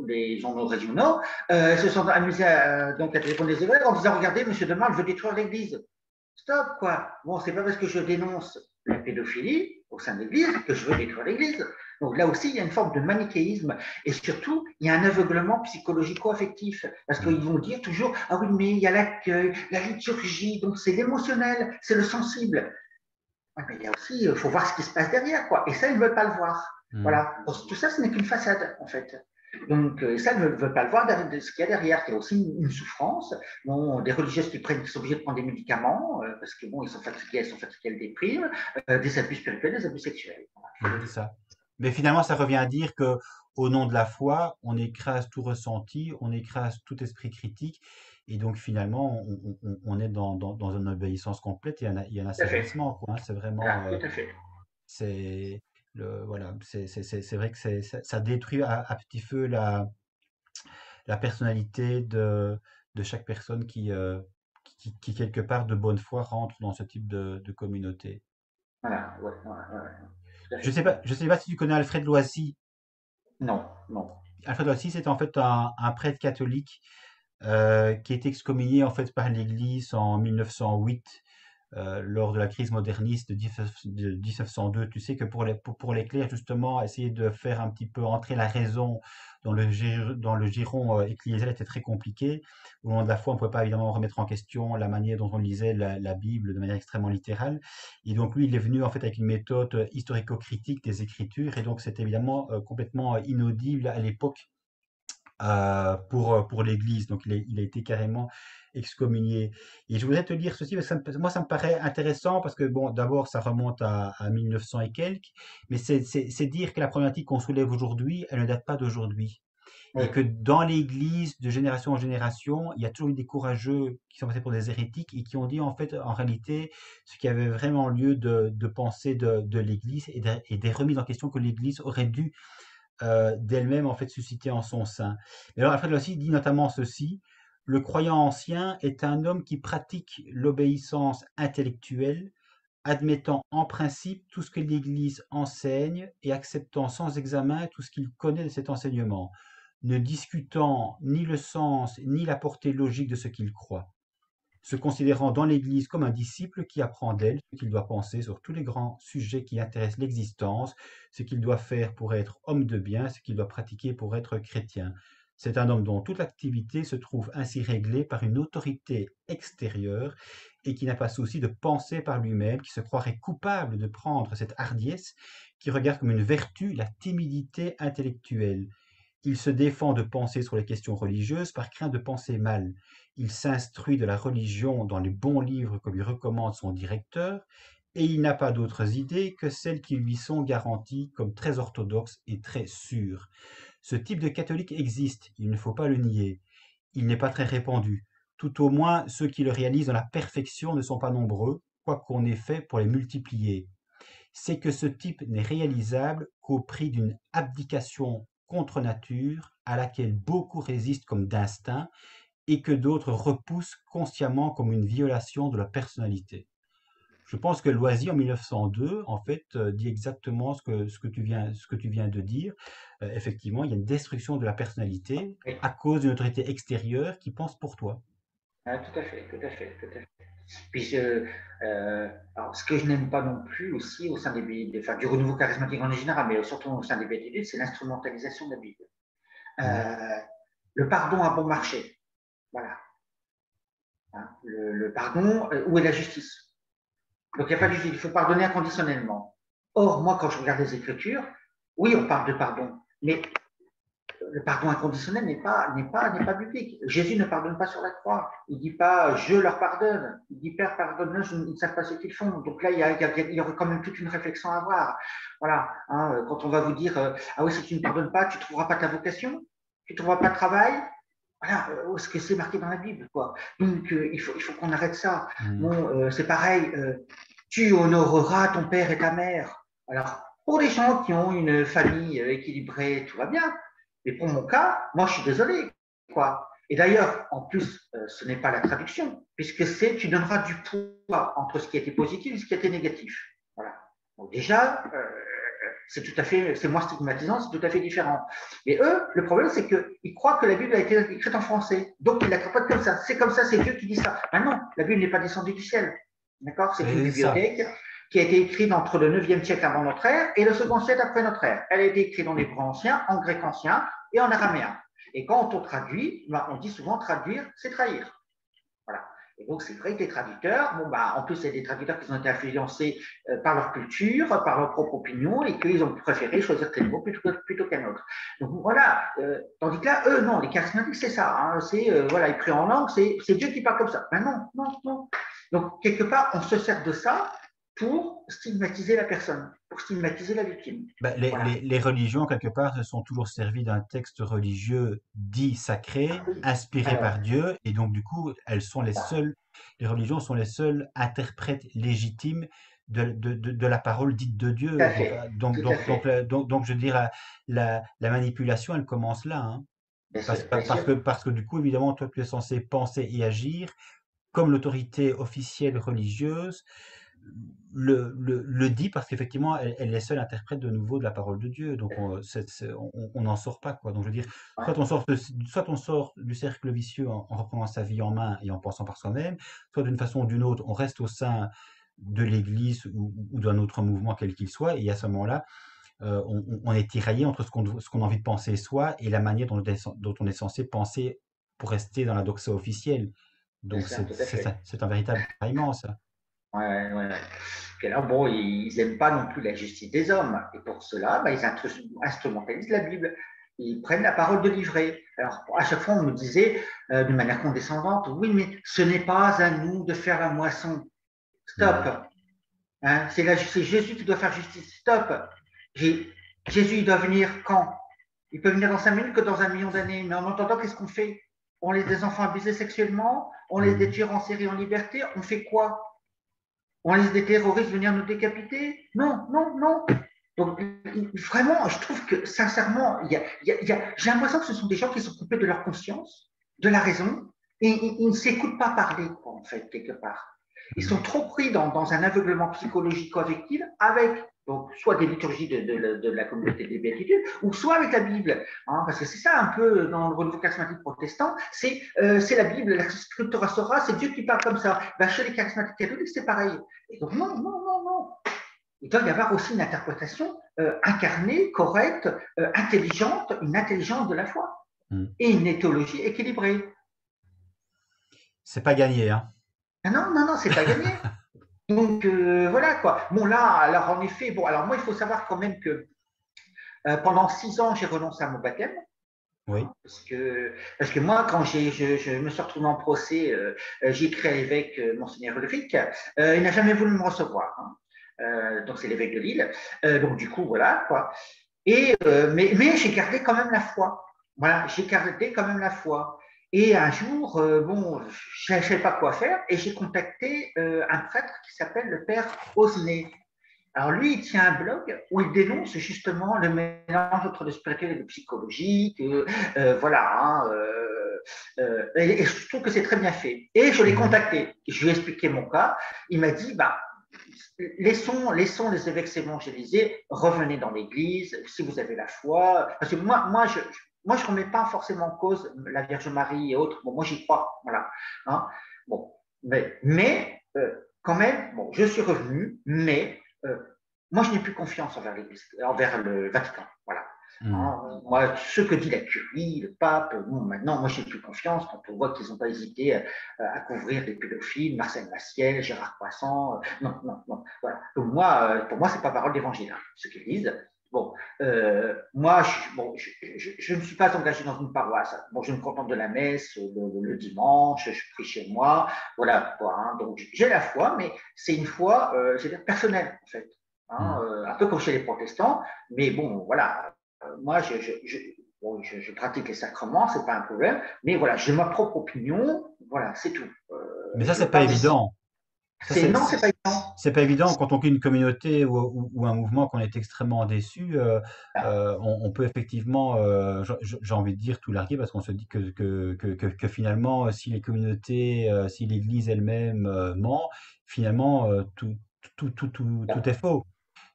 Speaker 2: les journaux régionaux, ils se sont amusés donc à téléphoner des évêques en disant, regardez, monsieur Demal, je veux détruire l'Église. Stop, quoi. Bon, c'est pas parce que je dénonce la pédophilie au sein de l'Église que je veux détruire l'Église. Donc là aussi, il y a une forme de manichéisme et surtout, il y a un aveuglement psychologico-affectif parce
Speaker 1: Mm.
Speaker 2: qu'ils vont dire toujours ah oui, mais il y a l'accueil, la liturgie, donc c'est l'émotionnel, c'est le sensible. Ouais, mais il y a aussi, il faut voir ce qui se passe derrière, quoi. Et ça, ils ne veulent pas le voir.
Speaker 1: Mm.
Speaker 2: Voilà. Donc, tout ça, ce n'est qu'une façade, en fait. Donc, ça, ne veut pas le voir de ce qu'il y a derrière. Il y a aussi une souffrance. Bon, des religieuses qui sont obligées de prendre des médicaments parce que bon, ils sont fatigués, elles sont fatiguées, elles dépriment, des abus spirituels, des abus sexuels. Voilà.
Speaker 1: C'est ça. Mais finalement, ça revient à dire que au nom de la foi, on écrase tout ressenti, on écrase tout esprit critique, et donc finalement, on est dans une obéissance complète et un
Speaker 2: Tout à fait.
Speaker 1: asservissement, quoi, hein. C'est vraiment,
Speaker 2: Voilà, tout à fait.
Speaker 1: c'est voilà, c'est vrai que ça détruit à petit feu la personnalité de chaque personne qui, quelque part, de bonne foi, rentre dans ce type de communauté.
Speaker 2: Voilà, ouais, ouais, ouais, tout à fait.
Speaker 1: Je sais pas si tu connais Alfred Loisy.
Speaker 2: Non, non.
Speaker 1: Alfred Loisy, c'est en fait un prêtre catholique qui est excommunié en fait par l'Église en 1908 lors de la crise moderniste de 1902. Tu sais que pour les clercs, justement, essayer de faire un petit peu entrer la raison dans le giron ecclésial était très compliqué. Au moment de la foi, on ne pouvait pas évidemment remettre en question la manière dont on lisait la Bible de manière extrêmement littérale. Et donc lui, il est venu en fait avec une méthode historico-critique des Écritures, et donc c'était évidemment complètement inaudible à l'époque pour l'Église. Donc, il a été carrément excommunié. Et je voudrais te dire ceci, parce que moi, ça me paraît intéressant, parce que, bon, d'abord, ça remonte à 1900 et quelques, mais c'est dire que la problématique qu'on soulève aujourd'hui, elle ne date pas d'aujourd'hui.
Speaker 2: Oui,
Speaker 1: Et que dans l'Église, de génération en génération, il y a toujours eu des courageux qui sont passés pour des hérétiques et qui ont dit, en fait, en réalité, ce qui avait vraiment lieu de penser de l'Église et des remises en question que l'Église aurait dû d'elle-même en fait suscitée en son sein. Et alors Alfred Lossy dit notamment ceci: le croyant ancien est un homme qui pratique l'obéissance intellectuelle, admettant en principe tout ce que l'Église enseigne et acceptant sans examen tout ce qu'il connaît de cet enseignement, ne discutant ni le sens ni la portée logique de ce qu'il croit, se considérant dans l'Église comme un disciple qui apprend d'elle ce qu'il doit penser sur tous les grands sujets qui intéressent l'existence, ce qu'il doit faire pour être homme de bien, ce qu'il doit pratiquer pour être chrétien. C'est un homme dont toute l'activité se trouve ainsi réglée par une autorité extérieure et qui n'a pas souci de penser par lui-même, qui se croirait coupable de prendre cette hardiesse, qui regarde comme une vertu la timidité intellectuelle. Il se défend de penser sur les questions religieuses par crainte de penser mal. Il s'instruit de la religion dans les bons livres que lui recommande son directeur, et il n'a pas d'autres idées que celles qui lui sont garanties comme très orthodoxes et très sûres. Ce type de catholique existe, il ne faut pas le nier. Il n'est pas très répandu. Tout au moins, ceux qui le réalisent dans la perfection ne sont pas nombreux, quoi qu'on ait fait pour les multiplier. C'est que ce type n'est réalisable qu'au prix d'une abdication contre nature à laquelle beaucoup résistent comme d'instinct et que d'autres repoussent consciemment comme une violation de leur personnalité. Je pense que Loisy, en 1902, en fait, dit exactement ce que tu viens de dire. Effectivement, il y a une destruction de la personnalité
Speaker 2: oui.
Speaker 1: à cause d'une autorité extérieure qui pense pour toi.
Speaker 2: Ah, tout à fait, tout à fait, tout à fait. Puis, alors, ce que je n'aime pas non plus aussi au sein enfin, du renouveau charismatique en général, mais surtout au sein des béatitudes, c'est l'instrumentalisation de la Bible.
Speaker 1: Mm.
Speaker 2: Le pardon à bon marché. Voilà. Hein, le pardon, où est la justice? Donc, il n'y a pas de justice. Il faut pardonner inconditionnellement. Or, moi, quand je regarde les Écritures, oui, on parle de pardon, mais le pardon inconditionnel n'est pas biblique. Jésus ne pardonne pas sur la croix. Il dit pas je leur pardonne. Il dit Père, pardonne-leur, ils ne savent pas ce qu'ils font. Donc là, il y aurait quand même toute une réflexion à avoir. Voilà. Hein, quand on va vous dire ah oui, si tu ne pardonnes pas, tu ne trouveras pas ta vocation, tu ne trouveras pas de travail. Voilà, où est-ce que c'est marqué dans la Bible, quoi. Donc il faut qu'on arrête ça.
Speaker 1: Mm.
Speaker 2: Bon, c'est pareil. Tu honoreras ton père et ta mère. Alors, pour les gens qui ont une famille équilibrée, tout va bien. Mais pour mon cas, moi, je suis désolé, quoi. Et d'ailleurs, en plus, ce n'est pas la traduction, puisque c'est tu donneras du poids entre ce qui était positif et ce qui était négatif. Voilà. Donc déjà, c'est tout à fait, c'est moins stigmatisant, c'est tout à fait différent. Mais eux, le problème, c'est qu'ils croient que la Bible a été écrite en français, donc ils l'interprètent comme ça. C'est comme ça, c'est Dieu qui dit ça. Ah non, la Bible n'est pas descendue du ciel. D'accord? C'est une
Speaker 1: C'est ça.
Speaker 2: bibliothèque qui a été écrite entre le 9e siècle avant notre ère et le second siècle après notre ère. Elle a été écrite en hébreu ancien, en grec ancien et en araméen. Et quand on traduit, on dit souvent traduire, c'est trahir. Voilà. Et donc, c'est vrai que les traducteurs, bon, bah, en plus, c'est des traducteurs qui ont été influencés par leur culture, par leur propre opinion, et qu'ils ont préféré choisir tel mot plutôt qu'un autre. Donc, voilà. Tandis que là, eux, non, les charismatiques, c'est ça. Hein, c'est, voilà, écrit en langue, c'est Dieu qui parle comme ça. Ben non, non, non. Donc, quelque part, on se sert de ça pour stigmatiser la personne, pour stigmatiser la victime.
Speaker 1: Bah,
Speaker 2: Voilà.
Speaker 1: les religions, quelque part, se sont toujours servies d'un texte religieux dit
Speaker 2: Ah
Speaker 1: sacré,
Speaker 2: oui.
Speaker 1: inspiré
Speaker 2: Alors,
Speaker 1: par Dieu, et donc du coup, les religions sont les seuls interprètes légitimes de la parole dite de
Speaker 2: tout à
Speaker 1: Dieu. Donc,
Speaker 2: fait. Tout à fait.
Speaker 1: je veux dire, la manipulation, elle commence là, hein.
Speaker 2: Bien sûr, bien sûr.
Speaker 1: Parce que du coup, évidemment, toi, tu es censé penser et agir comme l'autorité officielle religieuse le dit parce qu'effectivement, elle est seule interprète de nouveau de la parole de Dieu. Donc, on n'en sort pas, quoi. Donc, je veux dire,
Speaker 2: Ouais.
Speaker 1: soit on sort du cercle vicieux en reprenant sa vie en main et en pensant par soi-même, soit d'une façon ou d'une autre, on reste au sein de l'Église ou d'un autre mouvement, quel qu'il soit. Et à ce moment-là, on est tiraillé entre ce qu'on a envie de penser soi et la manière dont on est censé penser pour rester dans la doxa officielle.
Speaker 2: Bien
Speaker 1: Donc,
Speaker 2: sûr, tout à fait.
Speaker 1: c'est un véritable tiraillement, ça.
Speaker 2: Ouais, ouais, ouais. Puis alors, bon, ils n'aiment pas non plus la justice des hommes. Et pour cela, bah, ils instrumentalisent la Bible. Ils prennent la parole de livret. Alors, à chaque fois, on me disait, d'une manière condescendante, oui, mais ce n'est pas à nous de faire la moisson. Stop.
Speaker 1: Mhm.
Speaker 2: Hein, c'est Jésus qui doit faire justice. Stop. Jésus, il doit venir quand? Il peut venir dans 5 minutes que dans 1 million d'années. Mais en attendant, qu'est-ce qu'on fait? On laisse des enfants abusés sexuellement, on laisse des
Speaker 1: Mhm.
Speaker 2: tueurs en série en liberté, on fait quoi? On laisse des terroristes venir nous décapiter? Non, non, non. Donc, vraiment, je trouve que, sincèrement, j'ai l'impression que ce sont des gens qui sont coupés de leur conscience, de la raison, et ils ne s'écoutent pas parler, quoi, en fait, quelque part. Ils
Speaker 1: Mhm.
Speaker 2: sont trop pris dans un aveuglement psychologico-affectif avec donc, soit des liturgies de la communauté des béatitudes, ou soit avec la Bible. Hein, parce que c'est ça un peu dans le renouveau charismatique protestant, c'est la Bible, la scriptura sora, c'est Dieu qui parle comme ça. Ben, chez les charismatiques catholiques, c'est pareil. Et donc, non, non, non, non. Il doit y avoir aussi une interprétation incarnée, correcte, intelligente, une intelligence de la foi
Speaker 1: Mhm.
Speaker 2: et une théologie équilibrée.
Speaker 1: C'est pas gagné, hein.
Speaker 2: Ah non, non, non, c'est pas gagné. Donc voilà quoi. Bon là, alors en effet, bon, alors moi il faut savoir quand même que pendant 6 ans j'ai renoncé à mon baptême.
Speaker 1: Oui.
Speaker 2: Hein, parce que moi, quand je me suis retrouvé en procès, j'ai écrit à l'évêque Monseigneur Ulrich, il n'a jamais voulu me recevoir. Hein. Donc c'est l'évêque de Lille. Donc du coup, voilà quoi. Mais j'ai gardé quand même la foi. Voilà, j'ai gardé quand même la foi. Et un jour, bon, je ne savais pas quoi faire et j'ai contacté un prêtre qui s'appelle le père Osnay. Alors lui, il tient un blog où il dénonce justement le mélange entre le spirituel et le psychologique. Voilà. Hein, et je trouve que c'est très bien fait. Et je l'ai
Speaker 1: Mhm.
Speaker 2: contacté. Je lui ai expliqué mon cas. Il m'a dit, bah, laissons les évêques s'évangéliser, revenez dans l'église, si vous avez la foi. Parce que moi, je remets pas forcément en cause la Vierge Marie et autres. Bon, moi, j'y crois. Voilà. Hein, bon, mais quand même, bon, je suis revenu, mais moi, je n'ai plus confiance envers l'Église, envers le Vatican. Voilà.
Speaker 1: Mhm.
Speaker 2: Hein, moi, ce que dit la curie, le pape, bon, maintenant, moi, je n'ai plus confiance quand on voit qu'ils n'ont pas hésité à couvrir des pédophiles, Marcel Maciel, Gérard Poisson. Non, non, non. Voilà. Donc, moi, pour moi, c'est pas parole d'évangile, hein, ce qu'ils disent. Bon, moi, je ne suis pas engagé dans une paroisse. Bon, je me contente de la messe le dimanche, je prie chez moi, voilà. Quoi, hein. Donc, j'ai la foi, mais c'est une foi, je veux dire, personnelle, en fait. Hein,
Speaker 1: Mhm.
Speaker 2: un peu comme chez les protestants, mais bon, voilà. Moi, bon, je pratique les sacrements, c'est pas un problème, mais voilà, j'ai ma propre opinion, voilà, c'est tout.
Speaker 1: Mais ça,
Speaker 2: Je
Speaker 1: c'est
Speaker 2: veux
Speaker 1: pas
Speaker 2: pas décider.
Speaker 1: évident. Ça,
Speaker 2: Non, c'est pas évident.
Speaker 1: c'est pas évident quand on quitte une communauté ou un mouvement qu'on est extrêmement déçu. On peut effectivement, j'ai envie de dire, tout larguer parce qu'on se dit que finalement, si les communautés, si l'Église elle-même ment, finalement, tout est faux.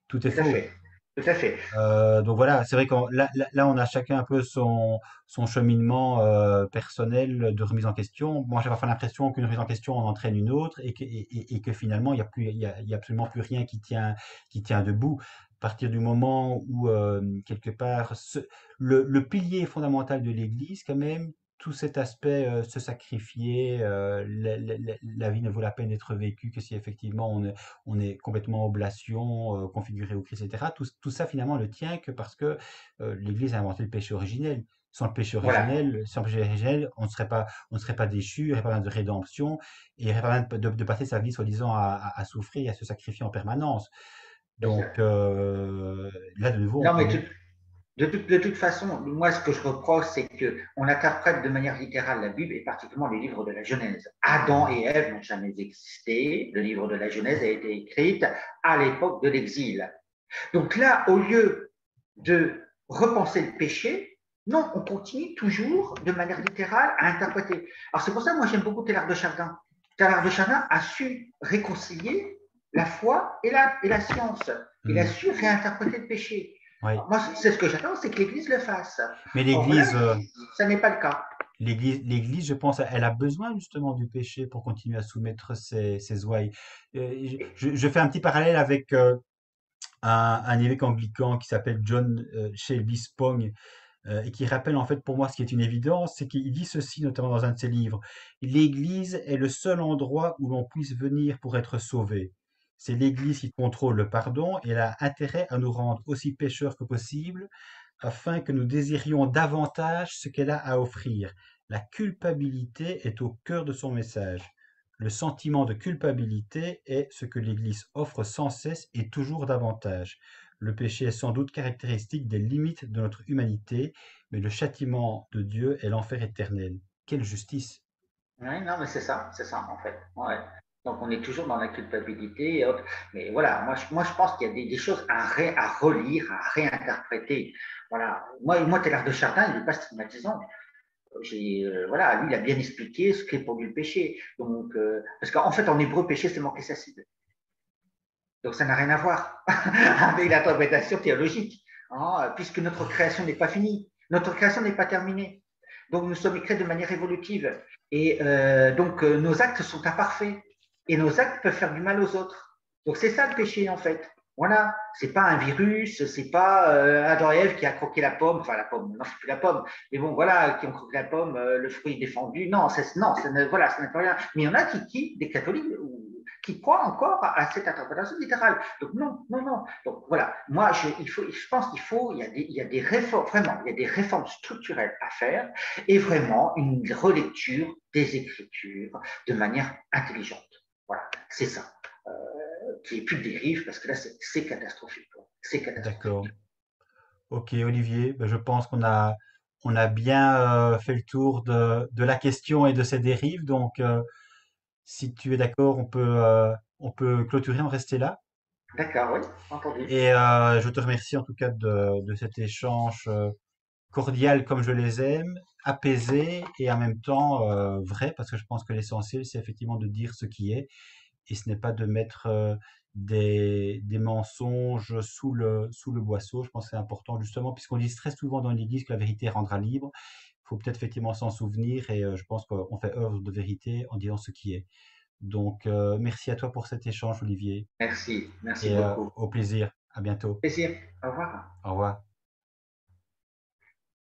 Speaker 1: Tout est
Speaker 2: Tout à
Speaker 1: faux.
Speaker 2: fait, tout à fait.
Speaker 1: Donc voilà, c'est vrai que là, on a chacun un peu son cheminement personnel de remise en question. Moi, j'ai parfois l'impression qu'une remise en question en entraîne une autre et que finalement, il y a absolument plus rien qui tient debout. À partir du moment où, quelque part, le pilier fondamental de l'Église, quand même, tout cet aspect, se sacrifier, la vie ne vaut la peine d'être vécue que si effectivement on est complètement oblation, configuré au Christ, et cetera. Tout ça finalement ne tient que parce que, l'Église a inventé le péché originel.
Speaker 2: Voilà,
Speaker 1: Sans le péché originel, on ne serait pas déchu, il n'y aurait pas de rédemption et il n'y aurait pas besoin de passer sa vie soi-disant à souffrir et à se sacrifier en permanence.
Speaker 2: c'est ça.
Speaker 1: Donc, là de nouveau,
Speaker 2: Non, mais
Speaker 1: on est
Speaker 2: de toute façon, moi, ce que je reproche, c'est qu'on interprète de manière littérale la Bible et particulièrement les livres de la Genèse. Adam et Ève n'ont jamais existé. Le livre de la Genèse a été écrit à l'époque de l'exil. Donc là, au lieu de repenser le péché, non, on continue toujours de manière littérale à interpréter. Alors c'est pour ça que moi j'aime beaucoup Teilhard de Chardin. Teilhard de Chardin a su réconcilier la foi et la science. Il a
Speaker 1: mmh,
Speaker 2: su réinterpréter le péché.
Speaker 1: oui.
Speaker 2: Alors moi, c'est ce que j'attends, c'est que l'Église le fasse.
Speaker 1: Mais
Speaker 2: Or là,
Speaker 1: l'Église,
Speaker 2: ça n'est pas le cas.
Speaker 1: je pense, elle a besoin justement du péché pour continuer à soumettre ses ouailles. Je fais un petit parallèle avec un évêque anglican qui s'appelle John Shelby Spong et qui rappelle en fait pour moi ce qui est une évidence, c'est qu'il dit ceci notamment dans un de ses livres. L'Église est le seul endroit où l'on puisse venir pour être sauvé. C'est l'Église qui contrôle le pardon et elle a intérêt à nous rendre aussi pécheurs que possible afin que nous désirions davantage ce qu'elle a à offrir. La culpabilité est au cœur de son message. Le sentiment de culpabilité est ce que l'Église offre sans cesse et toujours davantage. Le péché est sans doute caractéristique des limites de notre humanité, mais le châtiment de Dieu est l'enfer éternel. Quelle justice!
Speaker 2: Oui, non, mais c'est ça, en fait. Ouais. Donc, on est toujours dans la culpabilité et autres. Mais voilà, moi, je pense qu'il y a des choses à relire, à réinterpréter. Voilà. Moi Teilhard de Chardin, il n'est pas stigmatisant. Voilà, lui, il a bien expliqué ce qu'est pour lui le péché. Donc, parce qu'en fait, en hébreu, péché, c'est manquer sa cible. Donc, ça n'a rien à voir avec l'interprétation théologique, hein, puisque notre création n'est pas finie. Notre création n'est pas terminée. Donc, nous sommes créés de manière évolutive. Et donc, nos actes sont imparfaits. Et nos actes peuvent faire du mal aux autres. Donc, c'est ça le péché, en fait. Voilà, c'est pas un virus, c'est pas Adam et Ève qui a croqué la pomme, enfin la pomme, non c'est plus la pomme, mais bon voilà, qui ont croqué la pomme, le fruit défendu, non, non, voilà, ça n'est pas rien. Mais il y en a des catholiques, qui croient encore à cette interprétation littérale. Donc non, non, non. Donc voilà, moi je pense il y a des réformes, vraiment, il y a des réformes structurelles à faire et vraiment une relecture des Écritures de manière intelligente. Voilà, c'est ça. Qui est plus de dérive parce que là c'est catastrophique. C'est catastrophique.
Speaker 1: D'accord. Ok, Olivier, ben, je pense qu'on a bien fait le tour de la question et de ses dérives. Donc, si tu es d'accord, on peut clôturer, en rester là.
Speaker 2: D'accord, oui, entendu.
Speaker 1: Et je te remercie en tout cas de cet échange cordial comme je les aime, apaisé et en même temps vrai, parce que je pense que l'essentiel, c'est effectivement de dire ce qui est et ce n'est pas de mettre des mensonges sous le boisseau. Je pense que c'est important justement, puisqu'on dit très souvent dans l'Église que la vérité rendra libre. Il faut peut-être effectivement s'en souvenir et je pense qu'on fait œuvre de vérité en disant ce qui est. Donc, merci à toi pour cet échange, Olivier,
Speaker 2: Merci, merci
Speaker 1: et
Speaker 2: beaucoup.
Speaker 1: au plaisir. À bientôt.
Speaker 2: Plaisir. Au revoir.
Speaker 1: Au revoir.